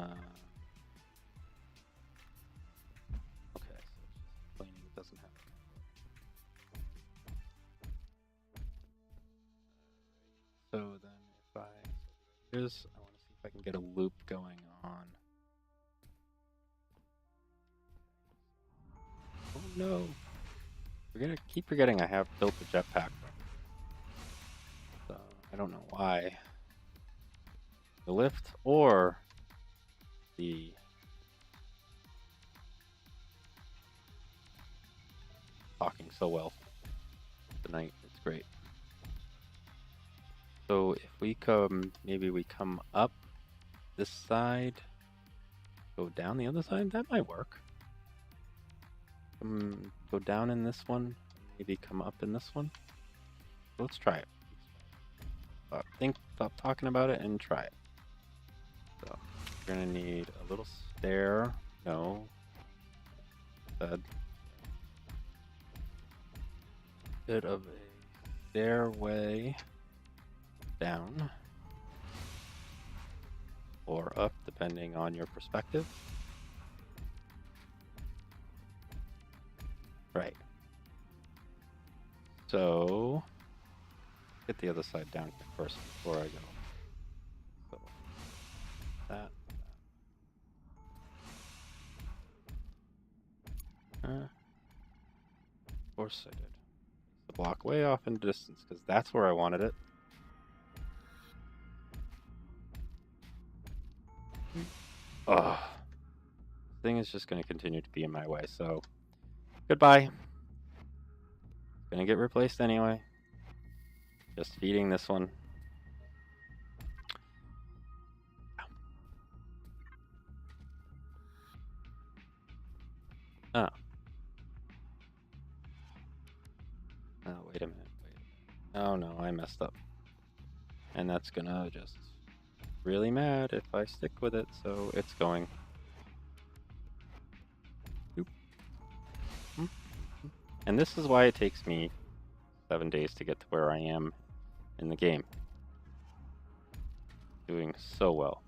so it's just explaining it doesn't have it. So then if I want to see if I can get a loop going on. Oh no! Keep forgetting I have built the jetpack. So I don't know why. The lift or the talking so well tonight. It's great. So if we maybe we come up this side, go down the other side, that might work. Go down in this one, maybe come up in this one. Let's try it. Stop talking about it and try it. So you're gonna need a little stair. No. Bed. Bit of a stairway down or up, depending on your perspective. Right. So get the other side down here first before I go. So that. Of course I did. The block way off in distance because that's where I wanted it. Ugh. This thing is just going to continue to be in my way, so goodbye. Gonna get replaced anyway. Just feeding this one. Oh. Oh, wait a minute. Oh no, I messed up. And that's gonna just really mad if I stick with it, so it's going. Boop. And this is why it takes me 7 days to get to where I am in the game. Doing so well.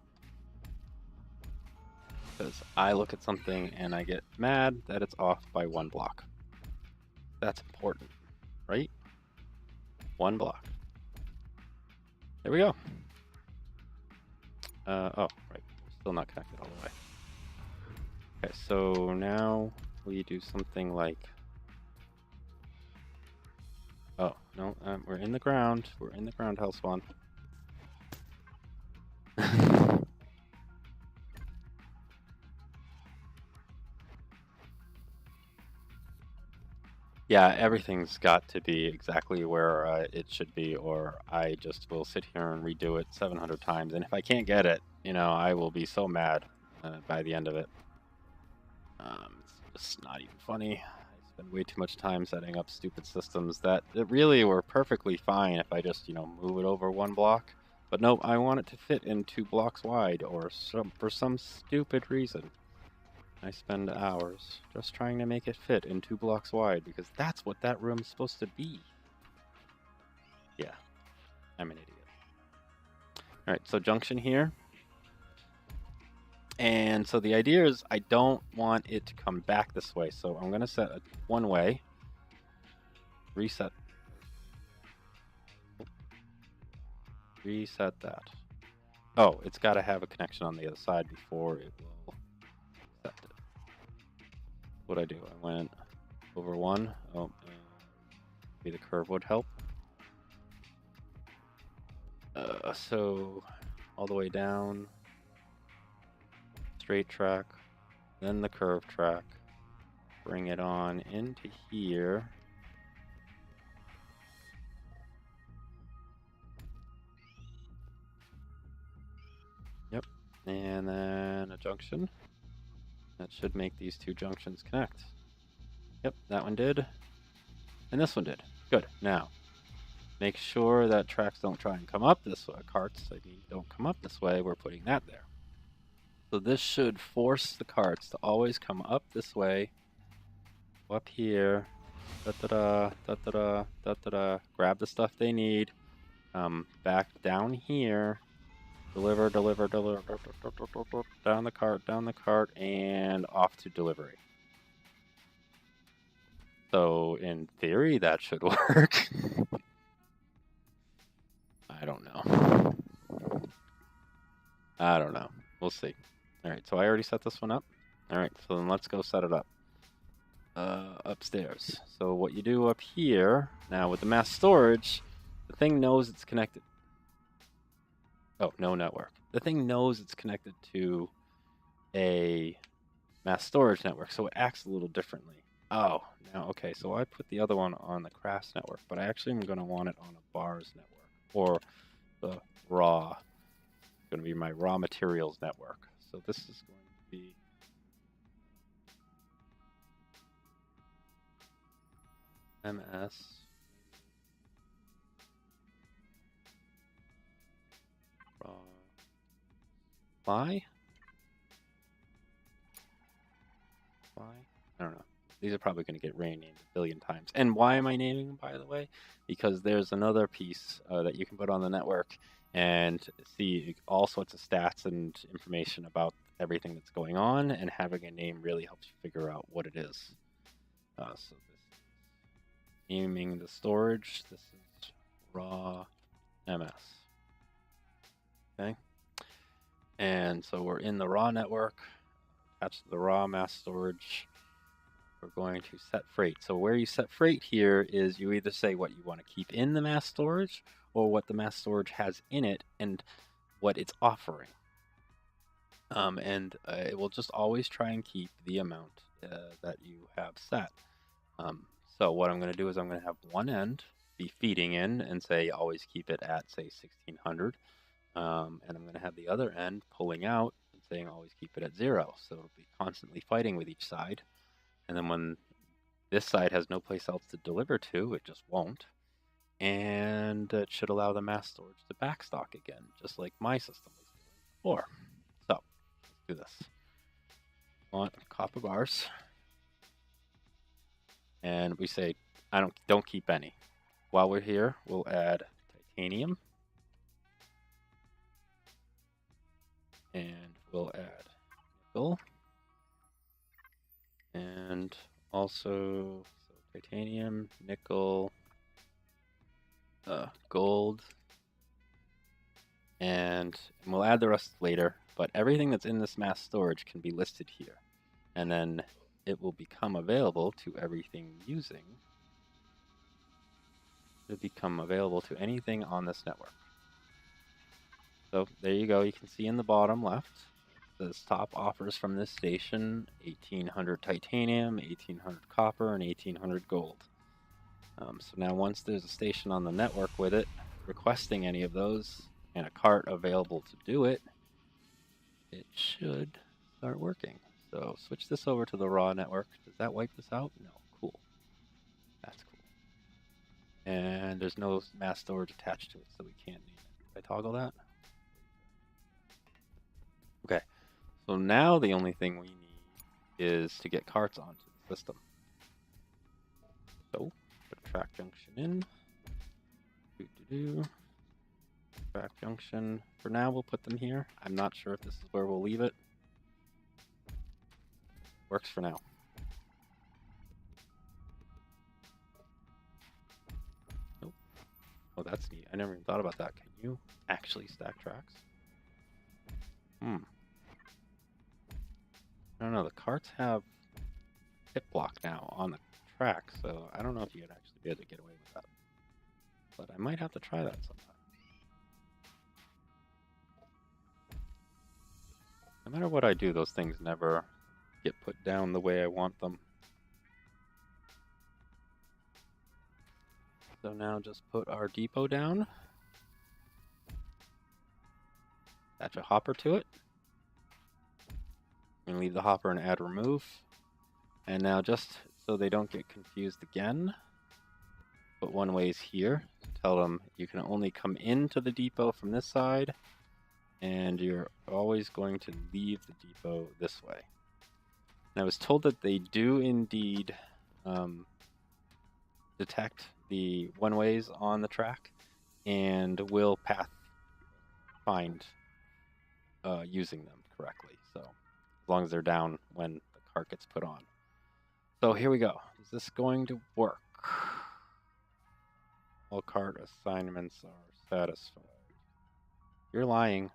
Because I look at something and I get mad that it's off by 1 block. That's important, right? 1 block. There we go. Oh, right. Still not connected all the way. Okay, so now we do something like... Oh, no, we're in the ground. We're in the ground, Hellspawn. Yeah, everything's got to be exactly where it should be, or I just will sit here and redo it 700 times. And if I can't get it, you know, I will be so mad by the end of it. It's just not even funny. I spend way too much time setting up stupid systems that really were perfectly fine if I just, you know, move it over 1 block. But nope, I want it to fit in 2 blocks wide, or for some stupid reason. I spend hours just trying to make it fit in 2 blocks wide, because that's what that room's supposed to be. Yeah, I'm an idiot. Alright, so junction here. And so the idea is I don't want it to come back this way, so I'm going to set a 1-way. Reset. Reset that. Oh, it's got to have a connection on the other side before it will accept it. What'd I do? I went over 1. Oh, maybe the curve would help. So all the way down, straight track, then the curve track, bring it on into here. Yep, and then a junction. That should make these 2 junctions connect. Yep, that one did, and this one did. Good. Now, make sure that tracks don't try and come up this way. Carts, I mean, don't come up this way. We're putting that there. So this should force the carts to always come up this way, up here, da-da-da, da-da-da, da-da-da, grab the stuff they need, back down here, deliver, deliver, deliver, down the cart, and off to delivery. So in theory, that should work. I don't know. I don't know. We'll see. All right, so I already set this one up. All right, so then let's go set it up. Upstairs. So what you do up here, now with the mass storage, the thing knows it's connected. Oh, no network. The thing knows it's connected to a mass storage network, so it acts a little differently. Oh, now, okay, so I put the other one on the crafts network, but I actually am going to want it on a bars network, or the raw. It's going to be my raw materials network. So this is going to be MS raw supply. I don't know. These are probably going to get renamed a billion times. And why am I naming them, by the way? Because there's another piece that you can put on the network and see all sorts of stats and information about everything that's going on, and having a name really helps you figure out what it is. So this is naming the storage. This is raw MS. Okay. And so we're in the raw network, attached to the raw mass storage. We're going to set freight. So where you set freight here is you either say what you want to keep in the mass storage, or what the mass storage has in it and what it's offering. And it will just always try and keep the amount that you have set. So what I'm going to do is I'm going to have one end be feeding in and say always keep it at, say, 1600. And I'm going to have the other end pulling out and saying always keep it at 0. So it'll be constantly fighting with each side. And then when this side has no place else to deliver to, it just won't. And it should allow the mass storage to backstock again, just like my system was doing. before. So let's do this. Want copper bars, and we say don't keep any. While we're here, we'll add titanium, and we'll add nickel, and also titanium, nickel, gold, and we'll add the rest later, but everything that's in this mass storage can be listed here, and then it will become available to everything using. It'll become available to anything on this network. So there you go. You can see in the bottom left, it says top offers from this station: 1800 titanium, 1800 copper, and 1800 gold. So now once there's a station on the network with it requesting any of those and a cart available to do it, it should start working. So switch this over to the raw network. Does that wipe this out? No. Cool. That's cool. And there's no mass storage attached to it, so we can't name it. Did I toggle that? Okay. So now the only thing we need is to get carts onto the system. So put a track junction in. Track junction. For now, we'll put them here. I'm not sure if this is where we'll leave it. Works for now. Nope. Oh, that's neat. I never even thought about that. Can you actually stack tracks? I don't know. The carts have pit block now on the track, so I don't know if you'd actually be able to get away with that. But I might have to try that sometime. No matter what I do, those things never get put down the way I want them. So now just put our depot down. Attach a hopper to it. And leave the hopper and add remove. And now just so they don't get confused again, put one ways here. Tell them you can only come into the depot from this side, and you're always going to leave the depot this way. And I was told that they do indeed detect the one-ways on the track and will path find using them correctly. So as long as they're down when the cart gets put on. So here we go. Is this going to work? All cart assignments are satisfied. You're lying.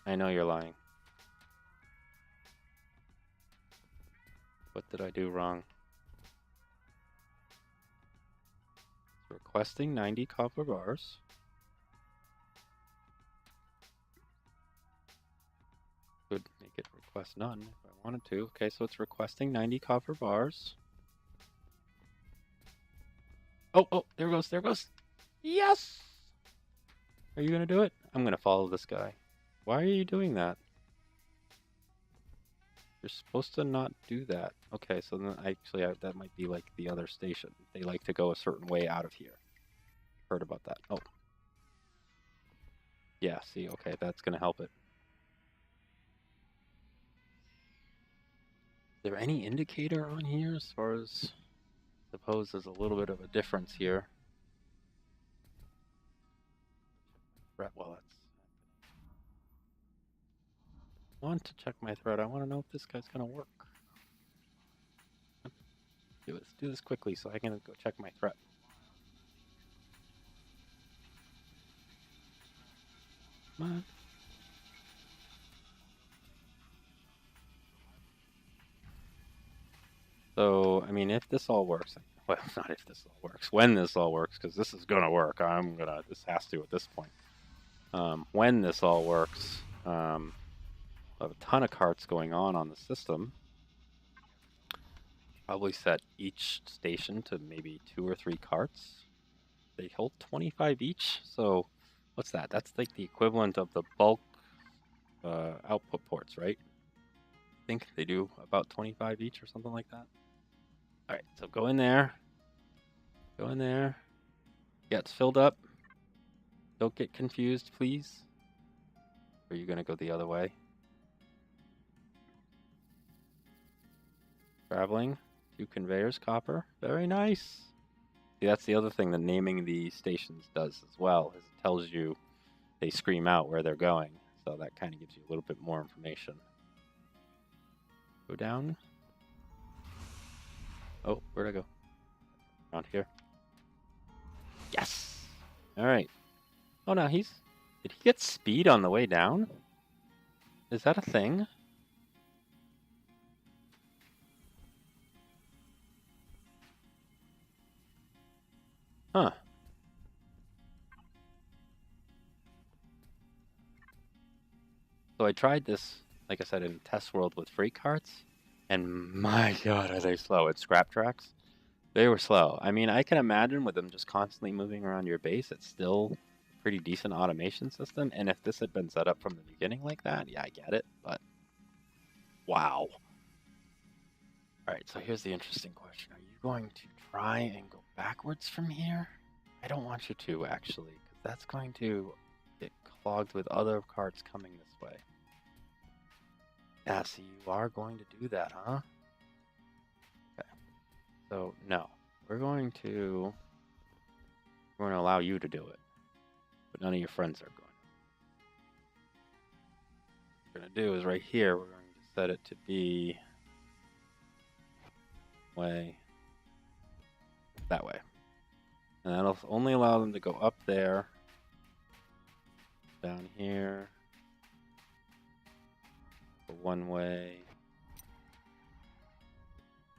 I know you're lying. What did I do wrong? Requesting 90 copper bars. Could make it request none if I wanted to. Okay, so it's requesting 90 copper bars. Oh, there it goes, there it goes. Yes! Are you gonna do it? I'm gonna follow this guy. Why are you doing that? You're supposed to not do that. Okay, so then actually that might be like the other station. They like to go a certain way out of here. Heard about that. Oh. Yeah, see, okay, that's gonna help it. Is there any indicator on here as far as... Suppose there's a little bit of a difference here. Well, that's... I want to check my thread. I want to know if this guy's gonna work. Let's do this quickly so I can go check my thread. Come on. So, I mean, if this all works, well, not if this all works, when this all works, because this is gonna work. This has to at this point. When this all works, I have a ton of carts going on the system. Probably set each station to maybe 2 or 3 carts. They hold 25 each, so what's that? That's like the equivalent of the bulk output ports, right? I think they do about 25 each or something like that. All right, so go in there. Go in there. Yeah, it's filled up. Don't get confused, please. Or are you gonna go the other way? Traveling. 2 conveyors, copper. Very nice. See, that's the other thing that naming the stations does as well, is it tells you, they scream out where they're going. So that kind of gives you a little bit more information. Go down. Oh, where'd I go? Around here. Yes! Alright. Oh, no, did he get speed on the way down? Is that a thing? Huh. So I tried this, like I said, in test world with freight carts, and my god, are they slow. It's scrap tracks. They were slow. I mean, I can imagine with them just constantly moving around your base, it's still a pretty decent automation system, and if this had been set up from the beginning like that, yeah, I get it, but wow. Alright, so here's the interesting question. Are you going to try and go backwards from here? I don't want you to, actually, because that's going to get clogged with other carts coming this way. Yeah, so you are going to do that, huh? Okay. So, no. We're going to allow you to do it. But none of your friends are going to. What we're going to do is right here, we're going to set it to be that way. And that'll only allow them to go up there, down here, one way,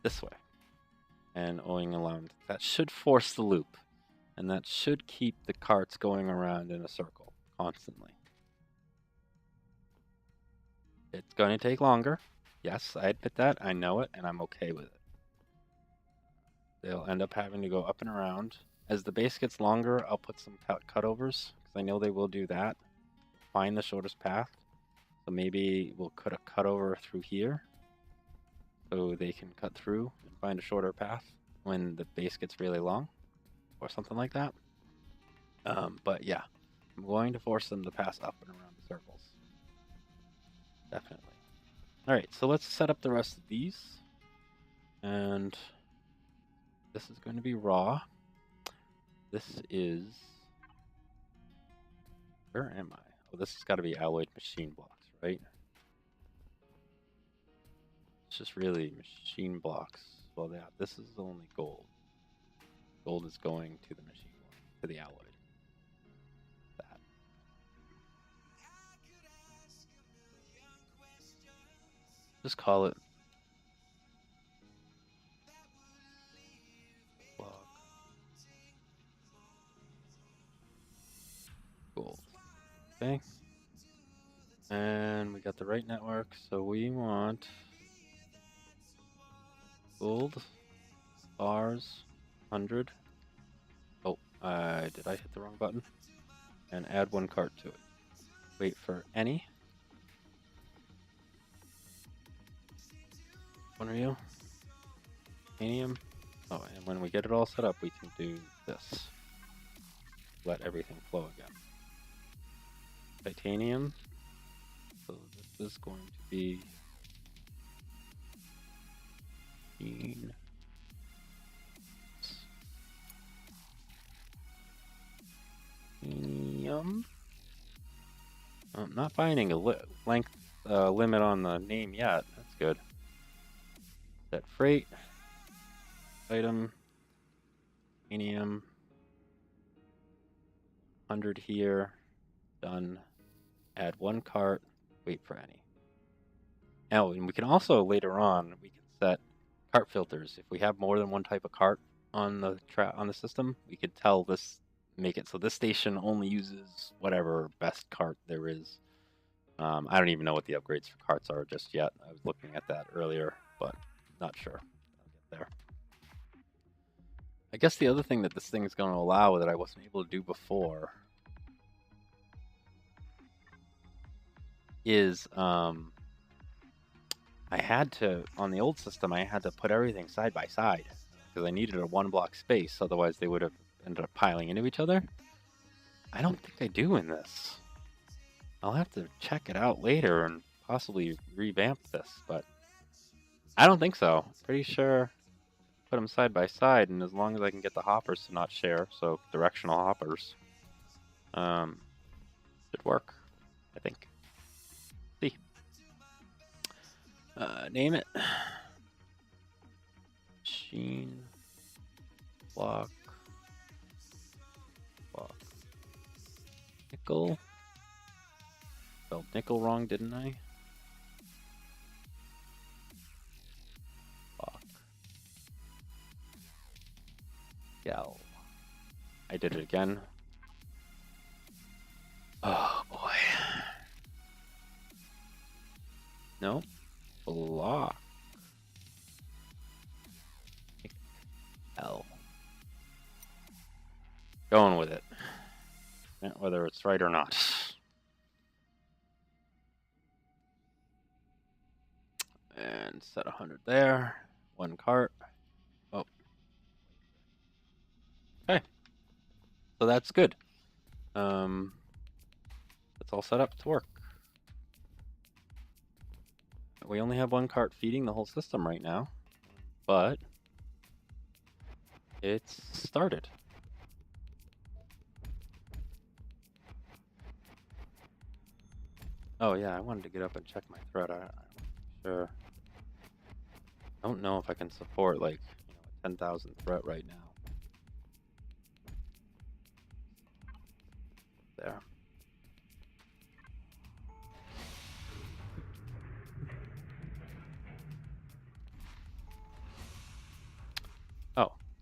this way, and owing allowed. That should force the loop, and that should keep the carts going around in a circle constantly. It's going to take longer. Yes, I admit that. I know it, and I'm okay with it. They'll end up having to go up and around. As the base gets longer, I'll put some cutovers, because I know they will do that. Find the shortest path. So maybe we'll cut a cutover through here, so they can cut through and find a shorter path when the base gets really long, or something like that. But yeah, I'm going to force them to pass up and around the circles. Definitely. Alright, so let's set up the rest of these. And this is going to be raw. This is... Where am I? Oh, this has got to be alloyed machine blocks, right? It's just really machine blocks. Well, yeah, this is only gold. Gold is going to the machine block, to the alloyed. That. Just call it block gold. Okay. And we got the right network, so we want gold bars 100. Oh, did I hit the wrong button? And add 1 cart to it. Wait for any. One are you? Titanium. Oh, and when we get it all set up, we can do this. Let everything flow again. Titanium. So this is going to be titanium. I'm not finding a length limit on the name yet. That's good. Set freight. Item. Titanium. 100 here. Done. Add 1 cart. Wait for any. Now, and we can also later on we can set cart filters. If we have more than 1 type of cart on the system, we could tell this, make it so this station only uses whatever best cart there is. I don't even know what the upgrades for carts are just yet. I was looking at that earlier, but not sure. I'll get there. I guess the other thing that this thing is going to allow that I wasn't able to do before is I had to, on the old system, I had to put everything side by side because I needed a 1 block space, otherwise they would have ended up piling into each other. I don't think I do in this. I'll have to check it out later and possibly revamp this, but I don't think so. Pretty sure put them side by side, and as long as I can get the hoppers to not share, so directional hoppers, should work, I think. See. Name it. Machine. Block. Nickel. Spelled nickel wrong, didn't I? Block. Gal. I did it again. Oh boy. No. Block. L. Going with it. Whether it's right or not. And set 100 there. One cart. Oh. Okay. So that's good. It's all set up to work. We only have one cart feeding the whole system right now, but it's started. Oh yeah, I wanted to get up and check my thread. I'm sure. I don't know if I can support like a 10,000 thread right now. There.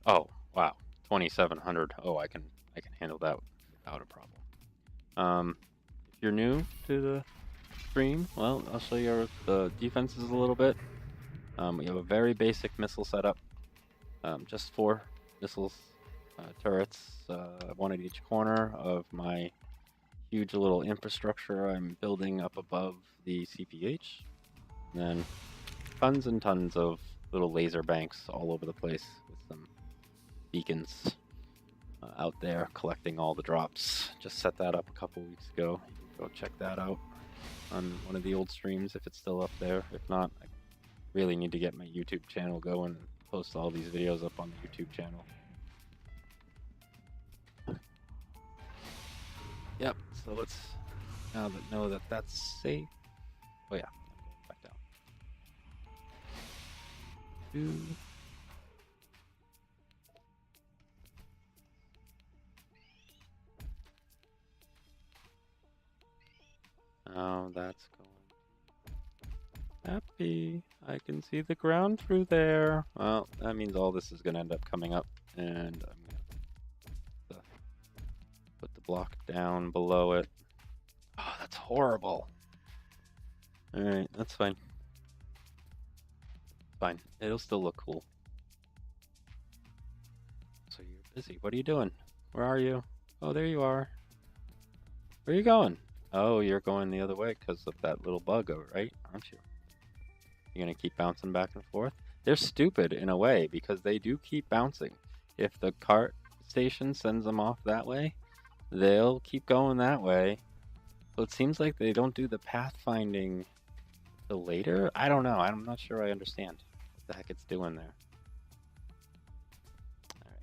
Oh, wow. 2,700. Oh, I can handle that without a problem. If you're new to the stream, well, I'll show you the defenses a little bit. We have a very basic missile setup. Just 4 missiles, turrets, one at each corner of my huge little infrastructure I'm building up above the CPH. And then tons and tons of little laser banks all over the place with some beacons out there collecting all the drops. Just set that up a couple weeks ago. You can go check that out on one of the old streams if it's still up there. If not, I really need to get my YouTube channel going and post all these videos up on the YouTube channel. Yep, so let's now know that that's safe. Oh yeah, back down. 2. Oh, that's going happy. I can see the ground through there. Well, that means all this is going to end up coming up, and I'm going to put the block down below it. Oh, that's horrible. Alright, that's fine. Fine. It'll still look cool. So you're busy. What are you doing? Where are you? Oh, there you are. Where are you going? Oh, you're going the other way because of that little bug, right? Aren't you? You're going to keep bouncing back and forth? They're stupid in a way because they do keep bouncing. If the cart station sends them off that way, they'll keep going that way. So it seems like they don't do the pathfinding till later. I don't know. I'm not sure I understand what the heck it's doing there. All right.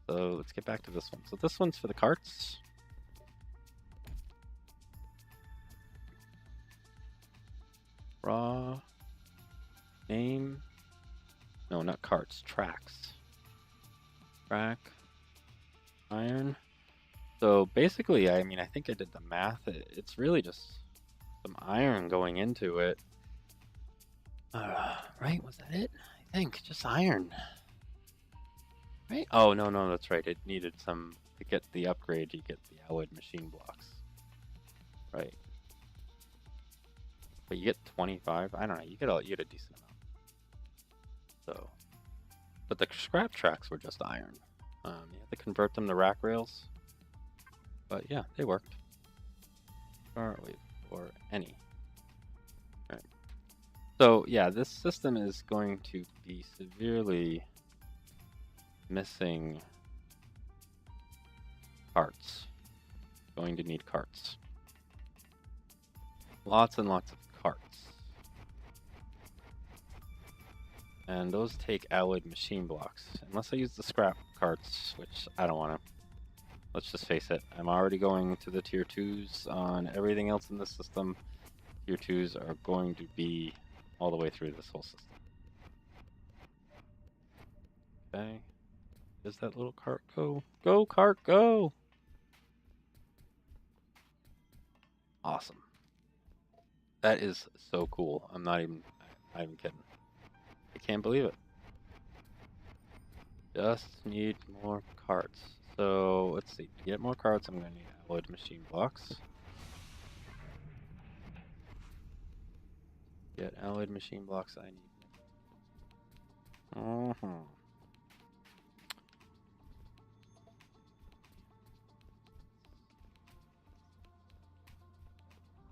So let's get back to this one. So this one's for the carts. Raw. Name. No, not carts. Tracks. Track. Iron. So basically, I mean, I think I did the math. It's really just some iron going into it. Right? Was that it? I think just iron. Right? Oh, no, that's right. It needed some to get the upgrade. You get the alloyed machine blocks. Right. But you get 25. I don't know. You get a decent amount. So, but the scrap tracks were just iron. You have to convert them to rack rails. But yeah, they worked. Or any. All right. So yeah, this system is going to be severely missing parts. going to need carts. Lots and lots of carts. And those take alloyed machine blocks. Unless I use the scrap carts, which I don't want to. Let's just face it, I'm already going to the tier 2s on everything else in the system. Tier 2s are going to be all the way through this whole system. Okay. Does that little cart go? Go, cart, go! Awesome. That is so cool. I'm not even kidding. I can't believe it. Just need more carts. So let's see. To get more carts, I'm going to need alloyed machine blocks. Get alloyed machine blocks, I need.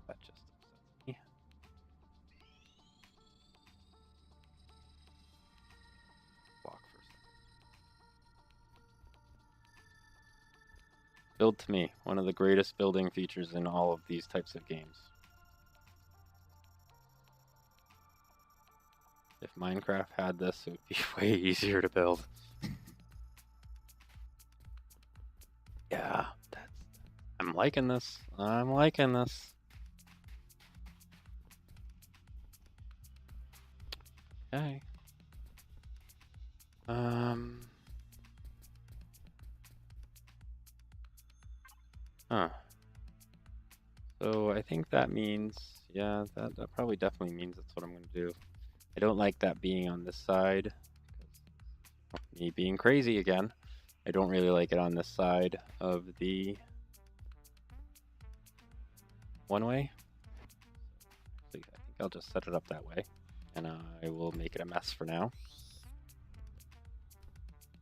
That just upsets me. Block for a second. Build to me, one of the greatest building features in all of these types of games. If Minecraft had this, it would be way easier to build. Yeah, I'm liking this. I'm liking this. Okay. So I think that means, yeah, that probably definitely means that's what I'm going to do. I don't like that being on this side. Me being crazy again. I don't really like it on this side of the one-way. I think I'll just set it up that way. And I will make it a mess for now.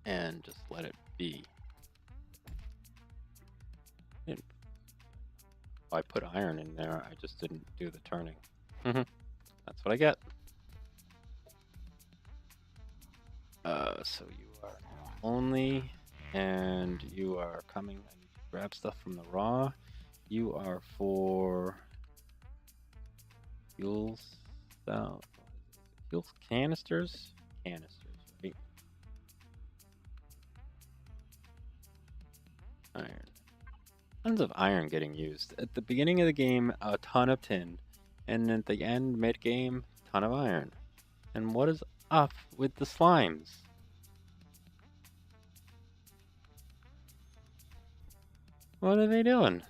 And just let it be. I put iron in there, I just didn't do the turning. That's what I get. So you are only, and you are coming. I need to grab stuff from the raw. You are for fuel cell, fuel canisters? Canisters, right? Iron. Tons of iron getting used. At the beginning of the game, a ton of tin. And at the end, mid-game, ton of iron. And what is up with the slimes? What are they doing?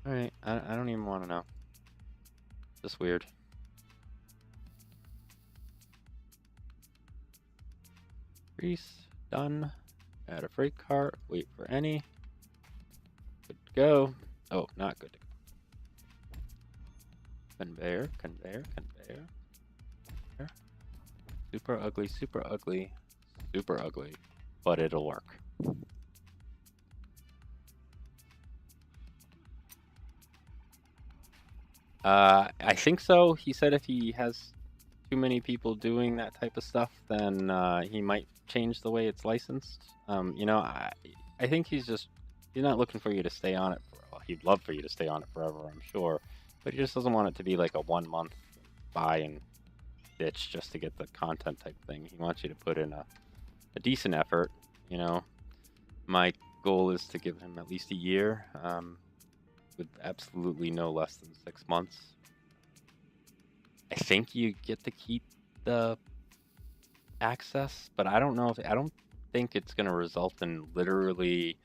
Alright, I don't even want to know. Just weird. Grease, done. Add a freight cart, wait for any. Good to go. Oh, not good to go. Conveyor, conveyor, conveyor. Super ugly, super ugly, super ugly. But it'll work. I think so. He said if he has too many people doing that type of stuff, then he might change the way it's licensed. You know, I think he's not looking for you to stay on it. Well, he'd love for you to stay on it forever, I'm sure. But he just doesn't want it to be like a 1 month buy and ditch just to get the content type thing. He wants you to put in a decent effort, you know. My goal is to give him at least a year. With absolutely no less than 6 months. I think you get to keep the access, but I don't know if I don't think it's going to result in literally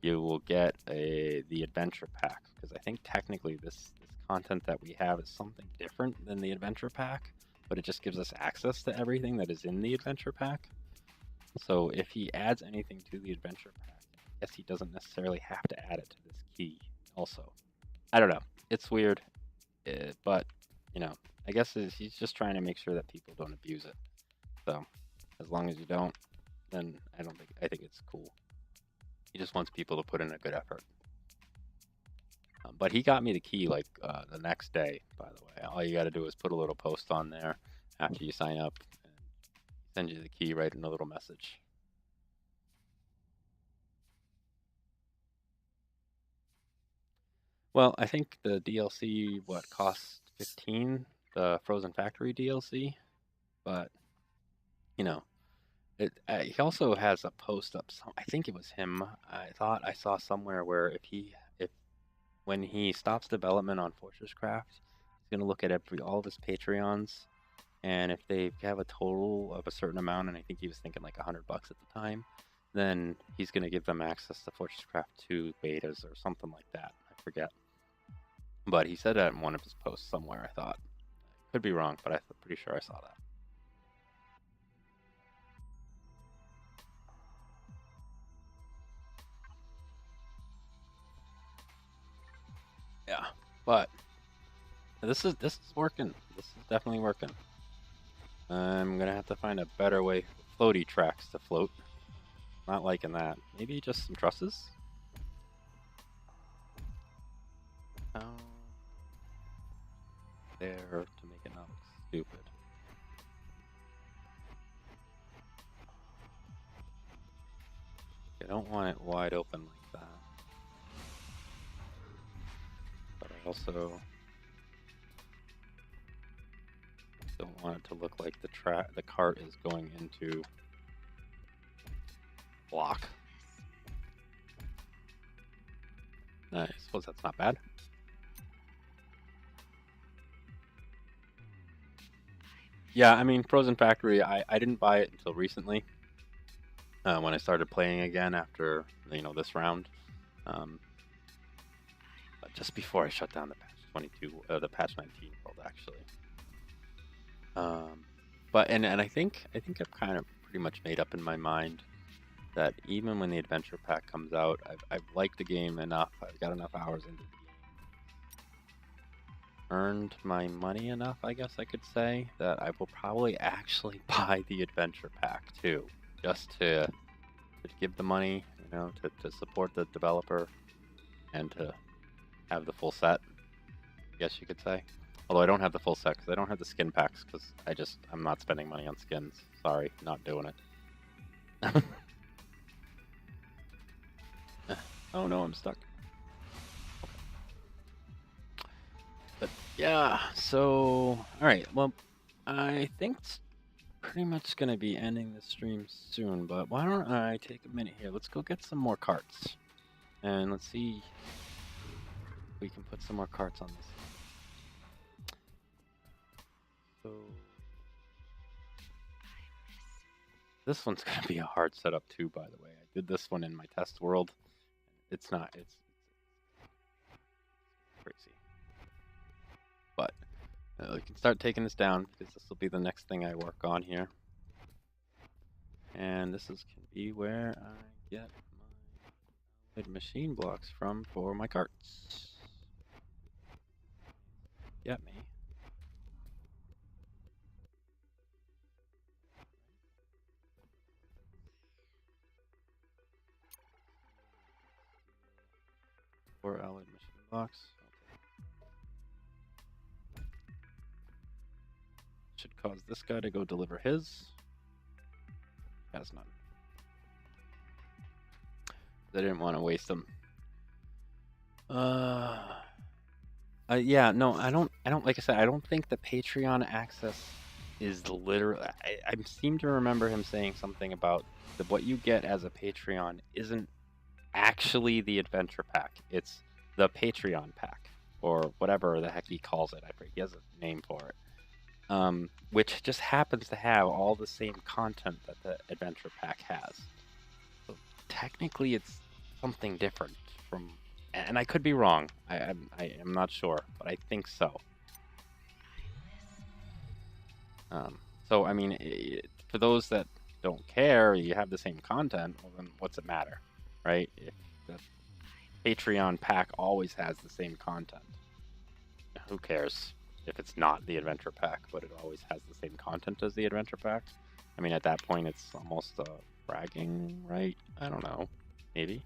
you will get the adventure pack, because I think technically this content that we have is something different than the adventure pack, but it just gives us access to everything that is in the adventure pack. So if he adds anything to the adventure pack, I guess he doesn't necessarily have to add it to this key also. I don't know. It's weird, but, you know, I guess he's just trying to make sure that people don't abuse it. So, as long as you don't, then I think it's cool. He just wants people to put in a good effort. But he got me the key, like, the next day, by the way. All you got to do is put a little post on there after you sign up, and send you the key, write in a little message. Well, I think the DLC, what, cost 15, the Frozen Factory DLC, but you know, he also has a post up. I think it was him. I thought I saw somewhere where if when he stops development on FortressCraft, he's gonna look at all of his Patreons, and if they have a total of a certain amount, and I think he was thinking like $100 at the time, then he's gonna give them access to FortressCraft 2 betas or something like that. I forget. But he said that in one of his posts somewhere, I thought. Could be wrong, but I'm pretty sure I saw that. Yeah, but this is working. This is definitely working. I'm gonna have to find a better way for floaty tracks to float. Not liking that. Maybe just some trusses? Oh, there to make it not look stupid. I don't want it wide open like that. But I also don't want it to look like the cart is going into block. I suppose that's not bad. Yeah, I mean, Frozen Factory, I didn't buy it until recently, when I started playing again after, this round. But just before I shut down the patch 22, the patch 19 world, actually. But I think I've kind of pretty much made up in my mind that even when the adventure pack comes out, I've liked the game enough. I've got enough hours into the game, earned my money enough, I guess I could say, that I will probably actually buy the adventure pack too, just to give the money, to support the developer and to have the full set, I guess you could say. Although I don't have the full set because I don't have the skin packs because I'm not spending money on skins. Sorry, not doing it. Oh no, I'm stuck. Okay. But yeah, so alright, well, I think it's pretty much gonna be ending the stream soon, but why don't I take a minute here? Let's go get some more carts. And let's see if we can put some more carts on this. So this one's gonna be a hard setup too, by the way. I did this one in my test world. It's crazy. But we can start taking this down because this will be the next thing I work on here. And this can be where I get my machine blocks from for my carts. Get me. Four alloyed machine blocks. Okay. Should cause this guy to go deliver his. Has none. I didn't want to waste them. Yeah, no, I don't. Like I said, I don't think the Patreon access is literally. I seem to remember him saying something about what you get as a Patreon isn't actually the adventure pack. It's the Patreon pack, or whatever the heck he calls it. I forget. He has a name for it. Which just happens to have all the same content that the adventure pack has. So technically, it's something different from. And I could be wrong. I am not sure, but I think so. So I mean, for those that don't care, you have the same content. Well, then what's it matter, right? If the Patreon pack always has the same content, who cares if it's not the adventure pack, but it always has the same content as the adventure pack? I mean, at that point, it's almost bragging, right? I don't know. Maybe.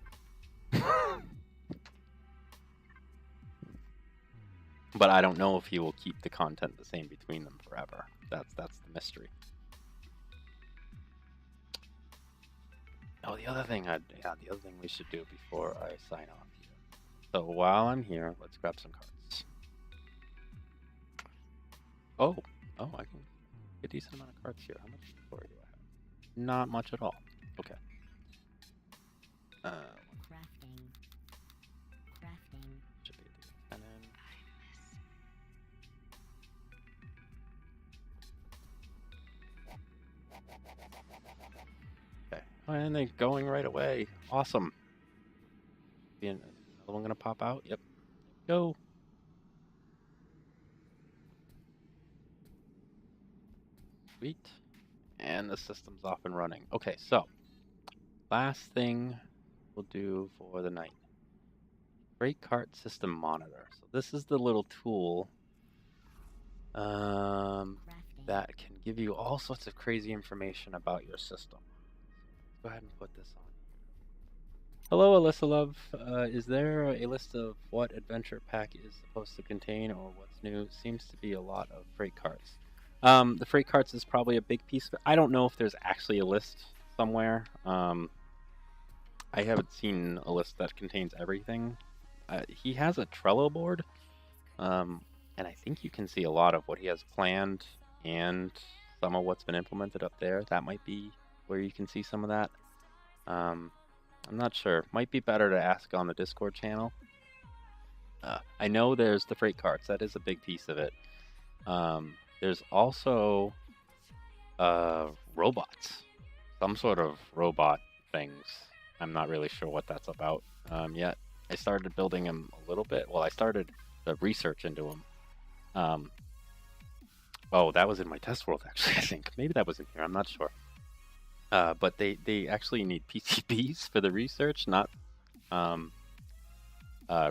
But I don't know if he will keep the content the same between them forever. That's the mystery. Oh, the other thing we should do before I sign off here So while I'm here, let's grab some carts. Oh, I can get a decent amount of carts here. How much inventory do I have? Not much at all. Okay. Crafting. Should be able to get 10 in. Okay. Oh, and they're going right away. Awesome. Another one gonna pop out? Yep. Go. Sweet. And the system's off and running. Okay, so last thing we'll do for the night. Freight cart system monitor. So this is the little tool that can give you all sorts of crazy information about your system. Let's go ahead and put this on. Hello, Alyssa Love. Is there a list of what adventure pack is supposed to contain or what's new? Seems to be a lot of freight carts. The freight carts is probably a big piece of it. I don't know if there's actually a list somewhere. I haven't seen a list that contains everything. He has a Trello board, and I think you can see a lot of what he has planned and some of what's been implemented up there. That might be where you can see some of that. I'm not sure. Might be better to ask on the Discord channel. I know there's the freight carts. That is a big piece of it. There's also robots. Some sort of robot things. I'm not really sure what that's about yet. I started building them a little bit. Well, I started the research into them. Oh, that was in my test world, actually, I think. Maybe that was in here. I'm not sure. But they actually need PCBs for the research, not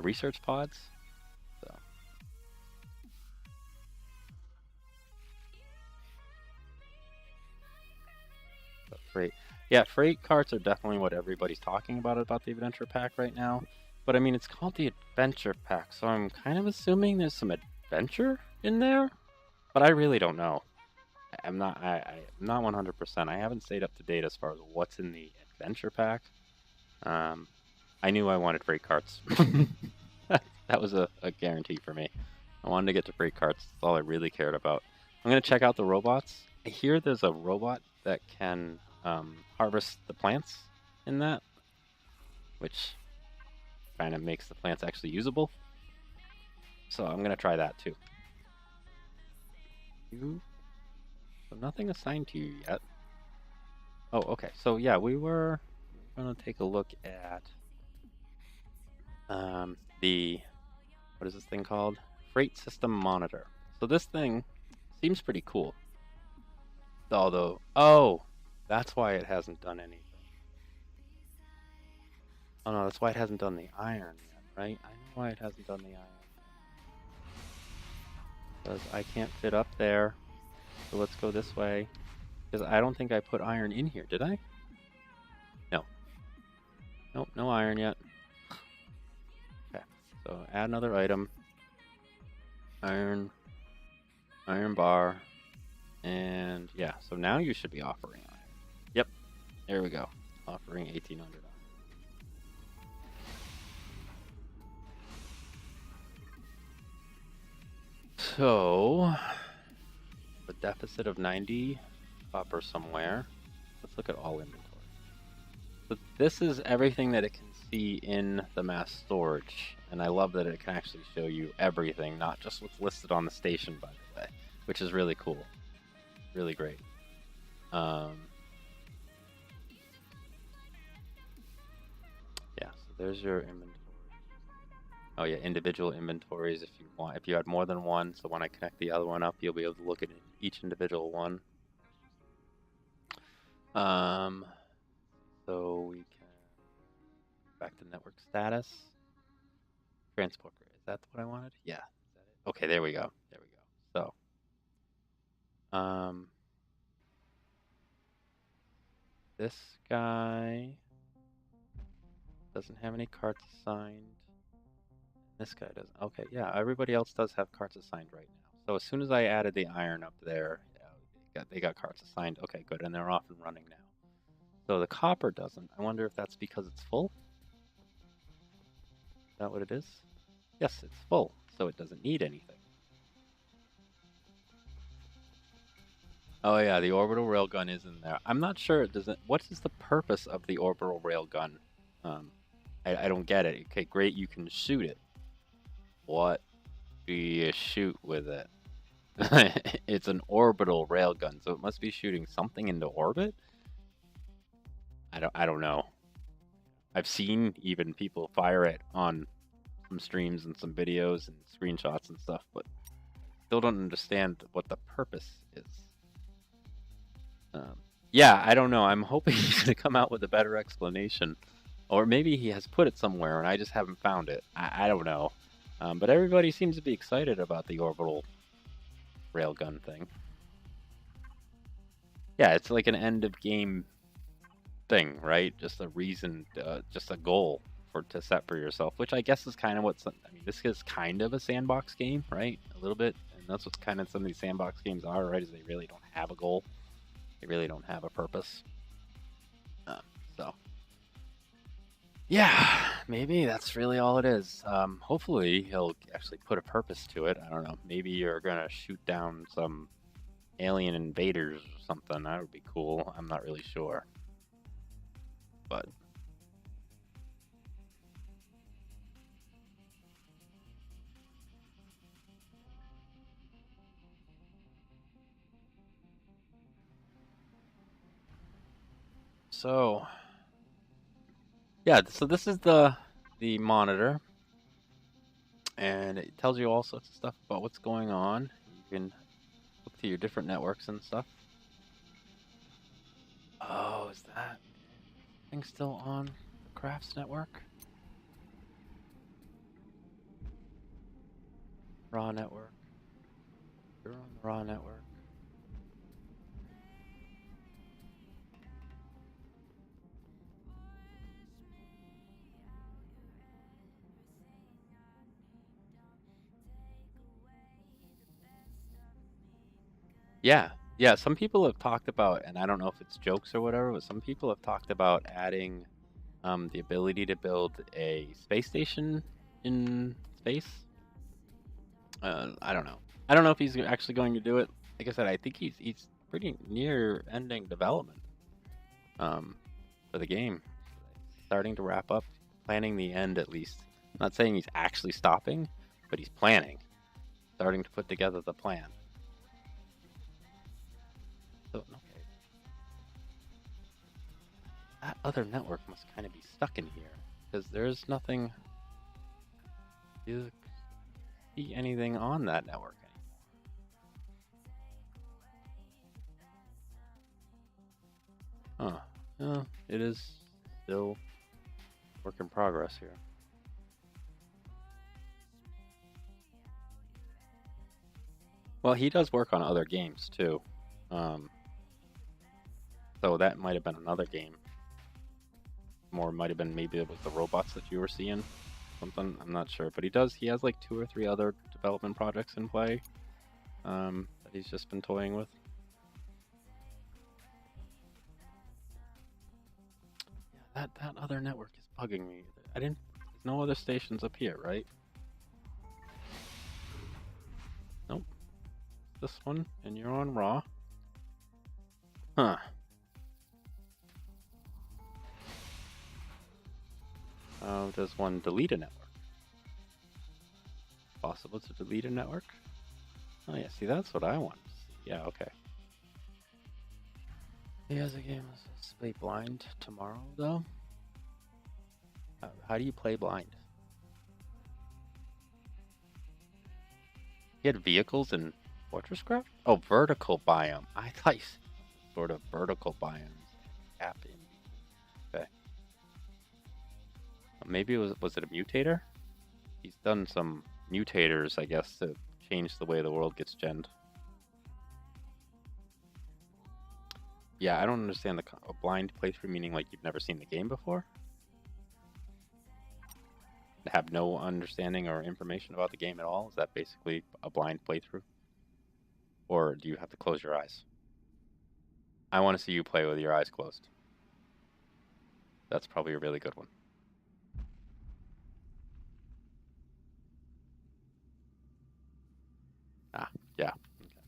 research pods. So. But freight carts are definitely what everybody's talking about the adventure pack right now. But I mean, it's called the adventure pack, so I'm kind of assuming there's some adventure in there. But I really don't know. I'm not 100%. I haven't stayed up to date as far as what's in the adventure pack. I knew I wanted freight carts. That was a guarantee for me. I wanted to get to freight carts. That's all I really cared about. I'm going to check out the robots. I hear there's a robot that can harvest the plants in that, which kind of makes the plants actually usable. So I'm going to try that too. So nothing assigned to you yet. Oh, okay. So yeah, we were going to take a look at the, what is this thing called? Freight System Monitor. So this thing seems pretty cool. Although, oh, that's why it hasn't done anything. Oh no, that's why it hasn't done the iron yet, right? I know why it hasn't done the iron. Because I can't fit up there. So let's go this way. Because I don't think I put iron in here, did I? No. Nope, no iron yet. Okay, so add another item. Iron bar. And yeah, so now you should be offering iron. Yep, there we go. Offering 1800 iron. So, a deficit of 90 copper somewhere. Let's look at all inventory. So this is everything that it can see in the mass storage. And I love that it can actually show you everything, not just what's listed on the station, by the way, which is really cool. Really great. Yeah, so there's your inventory. Oh yeah, individual inventories if you want. If you had more than one, so when I connect the other one up, you'll be able to look at each individual one. So we can back to network status. Transport grid. Is that what I wanted? Yeah. Is that it? Okay, there we go. There we go. So, this guy doesn't have any carts assigned. This guy doesn't. Okay, yeah, everybody else does have carts assigned right now. So as soon as I added the iron up there, yeah, they got carts assigned. Okay, good, and they're off and running now. So the copper doesn't. I wonder if that's because it's full? that what it is? Yes, it's full, so it doesn't need anything. Oh yeah, the orbital railgun is in there. I'm not sure. What is the purpose of the orbital railgun? Um, I don't get it. Okay, great, you can shoot it. What do you shoot with it? It's an orbital railgun, so it must be shooting something into orbit. I don't know. I've seen even people fire it on some streams and some videos and screenshots and stuff, but still don't understand what the purpose is. Yeah, I don't know. I'm hoping he's gonna come out with a better explanation, or maybe he has put it somewhere and I just haven't found it. I don't know. But everybody seems to be excited about the orbital railgun thing. Yeah, it's like an end of game thing, right? Just a reason, just a goal to set for yourself, which I guess is kind of I mean, this is kind of a sandbox game, right? A little bit, and that's what kind of some of these sandbox games are, right? Is they really don't have a goal, they really don't have a purpose. So, yeah, maybe that's really all it is. Hopefully he'll actually put a purpose to it. I don't know. Maybe you're gonna shoot down some alien invaders or something. That would be cool. I'm not really sure, but. So, yeah, so this is the monitor, and it tells you all sorts of stuff about what's going on. You can look to your different networks and stuff. Oh, is that thing still on the Crafts network? Raw network. You're on the Raw network. Yeah, yeah. Some people have talked about, and I don't know if it's jokes or whatever, but some people have talked about adding the ability to build a space station in space. I don't know. I don't know if he's actually going to do it. Like I said, I think he's pretty near ending development for the game. Starting to wrap up, planning the end at least. I'm not saying he's actually stopping, but he's planning. Starting to put together the plan. So, okay. That other network must kind of be stuck in here, because there's nothing. You see anything on that network anymore? Huh. Well, it is still work in progress here. Well, he does work on other games too. So that might have been another game. Or might have been maybe it was the robots that you were seeing. Something, I'm not sure. But he has like 2 or 3 other development projects in play that he's just been toying with. Yeah, that other network is bugging me. There's no other stations up here, right? Nope. This one, and you're on Raw. Huh. Does one delete a network? Possible to delete a network? Oh yeah, see, that's what I want to see. Yeah, okay. He has a game to play blind tomorrow, though. How do you play blind? He had vehicles in FortressCraft? Oh, vertical biome. I thought you said sort of vertical biomes. Gap in. Okay. Maybe was it a mutator? He's done some mutators, I guess, to change the way the world gets genned. Yeah, I don't understand a blind playthrough, meaning like you've never seen the game before? Have no understanding or information about the game at all? Is that basically a blind playthrough? Or do you have to close your eyes? I want to see you play with your eyes closed. That's probably a really good one. Ah, yeah. Okay.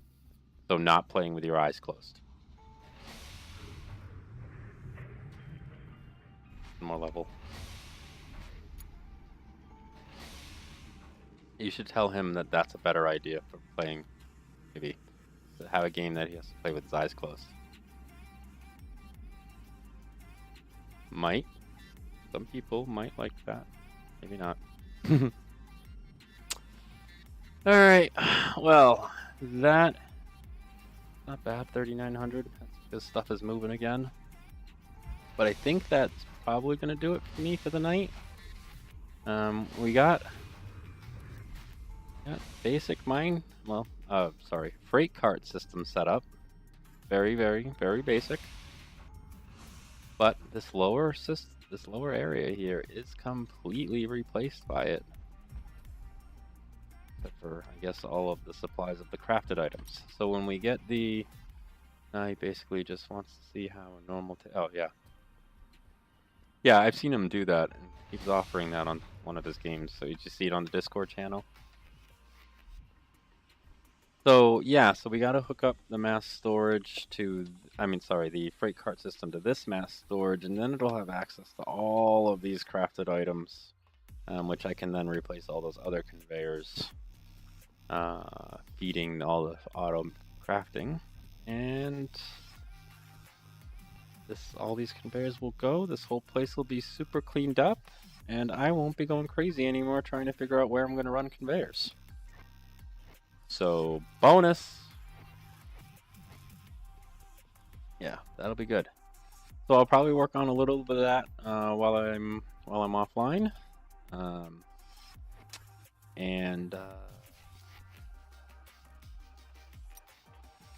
So not playing with your eyes closed. More level. You should tell him that that's a better idea for playing, maybe. To have a game that he has to play with his eyes closed. Might. Some people might like that. Maybe not. Alright. Well, that... Not bad, 3,900. That's because stuff is moving again. But I think that's probably going to do it for me for the night. We got basic mine, freight cart system set up. Very, very, very basic. But this lower area here is completely replaced by it. Except for, I guess, all of the supplies of the crafted items. So when we get the... he basically just wants to see how a normal... oh, yeah. Yeah, I've seen him do that. And he was offering that on one of his games. So you just see it on the Discord channel. So, yeah, so we got to hook up the mass storage to... the freight cart system to this mass storage. And then it'll have access to all of these crafted items. Which I can then replace all those other conveyors. Feeding all the auto crafting. And... all these conveyors will go. This whole place will be super cleaned up, and I won't be going crazy anymore trying to figure out where I'm going to run conveyors. So, bonus. Yeah, that'll be good. So I'll probably work on a little bit of that while I'm offline,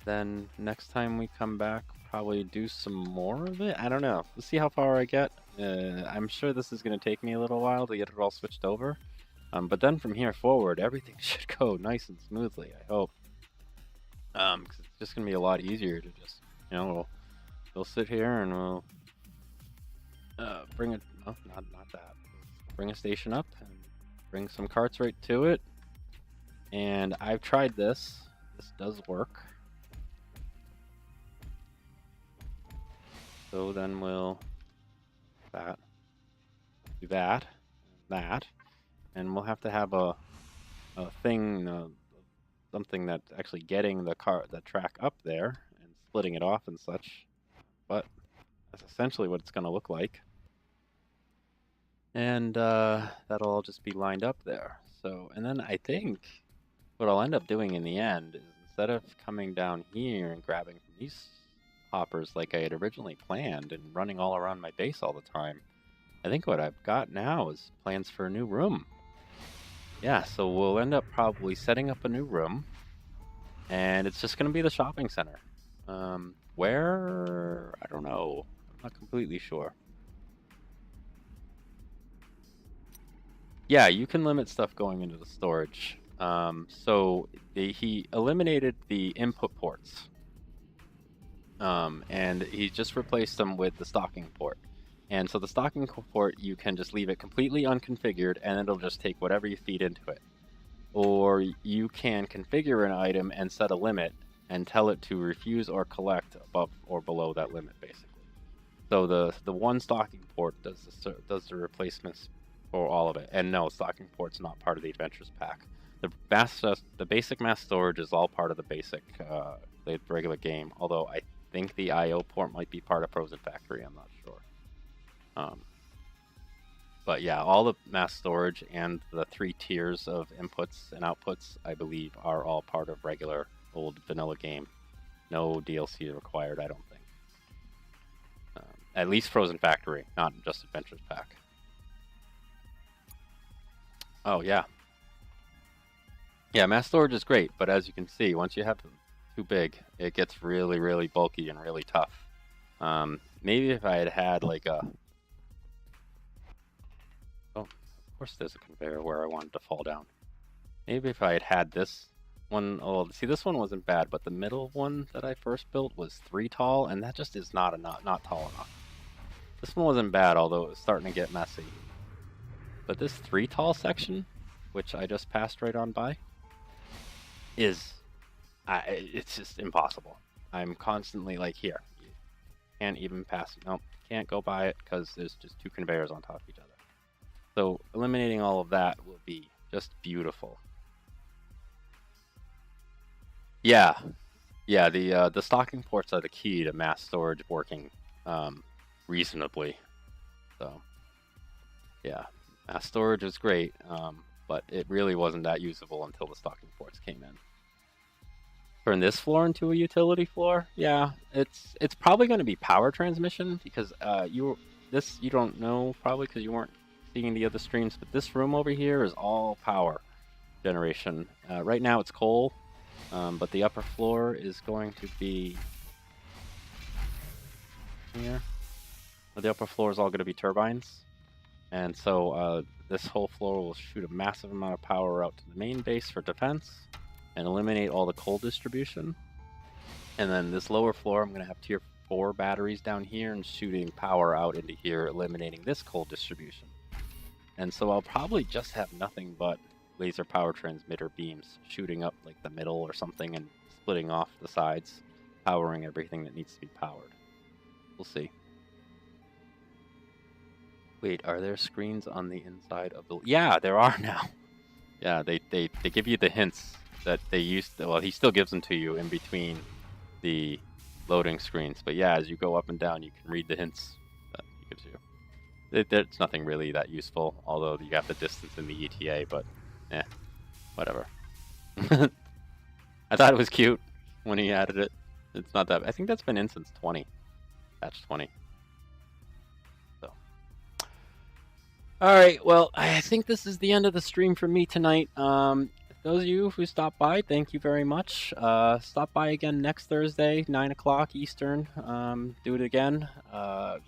then next time we come back, probably do some more of it. I don't know. We'll see how far I get. I'm sure this is going to take me a little while to get it all switched over. But then from here forward, everything should go nice and smoothly, I hope. Because it's just going to be a lot easier to just, we'll sit here and we'll bring it, no, not that. Bring a station up and bring some carts right to it. And I've tried this. This does work. So then we'll do that, and we'll have to have a thing, something that's actually getting the track up there and splitting it off and such. But that's essentially what it's going to look like, and that'll all just be lined up there. So, and then I think what I'll end up doing in the end is instead of coming down here and grabbing from these hoppers like I had originally planned and running all around my base all the time, I think what I've got now is plans for a new room. Yeah, so we'll end up probably setting up a new room, and it's just going to be the shopping center. Where? I don't know. I'm not completely sure. Yeah, you can limit stuff going into the storage. So he eliminated the input ports. And he just replaced them with the stocking port. And so the stocking port, you can just leave it completely unconfigured, and it'll just take whatever you feed into it. Or you can configure an item and set a limit and tell it to refuse or collect above or below that limit, basically. So the one stocking port does the replacements for all of it. And no, stocking port's not part of the Adventures Pack. The basic mass storage is all part of the basic the regular game, although I think the IO port might be part of Frozen Factory, I'm not sure. But yeah, all the mass storage and the 3 tiers of inputs and outputs, I believe, are all part of regular old vanilla game. No DLC required, I don't think. At least Frozen Factory, not just Adventures Pack. Oh yeah. Yeah, mass storage is great, but as you can see, once you have too big, it gets really, really bulky and really tough. Maybe if I had had like a... Oh, of course there's a conveyor where I wanted to fall down. Maybe if I had had this one... Oh, see, this one wasn't bad, but the middle one that I first built was 3 tall, and that just is not tall enough. This one wasn't bad, although it was starting to get messy. But this 3 tall section, which I just passed right on by, is, it's just impossible. I'm constantly like, here, you can't even pass. Nope, can't go by it because there's just two conveyors on top of each other. So eliminating all of that will be just beautiful. Yeah, yeah. The stocking ports are the key to mass storage working reasonably. So yeah, mass storage is great, but it really wasn't that usable until the stocking ports came in. Turn this floor into a utility floor? Yeah, it's probably going to be power transmission because you don't know probably because you weren't seeing the other streams, but this room over here is all power generation. Right now it's coal, but the upper floor is going to be here. The upper floor is all going to be turbines, and so this whole floor will shoot a massive amount of power out to the main base for defense and eliminate all the coal distribution. And then this lower floor, I'm going to have tier 4 batteries down here and shooting power out into here, eliminating this coal distribution. And so I'll probably just have nothing but laser power transmitter beams shooting up like the middle or something and splitting off the sides, powering everything that needs to be powered. We'll see. Wait, are there screens on the inside of the... Yeah, there are now. Yeah, they give you the hints that they used to... Well, he still gives them to you in between the loading screens. But yeah, as you go up and down, you can read the hints that he gives you. There's nothing really that useful, although you have the distance in the ETA, but whatever. I thought it was cute when he added it. It's not that... I think that's been in since 20. Patch 20. So. Alright, well, I think this is the end of the stream for me tonight. Those of you who stopped by, thank you very much. Stop by again next Thursday, 9 o'clock Eastern. Do it again.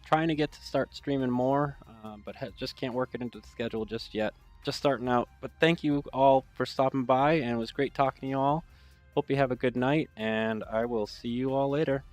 Trying to get to start streaming more, but just can't work it into the schedule just yet. Just starting out. But thank you all for stopping by, and it was great talking to you all. Hope you have a good night, and I will see you all later.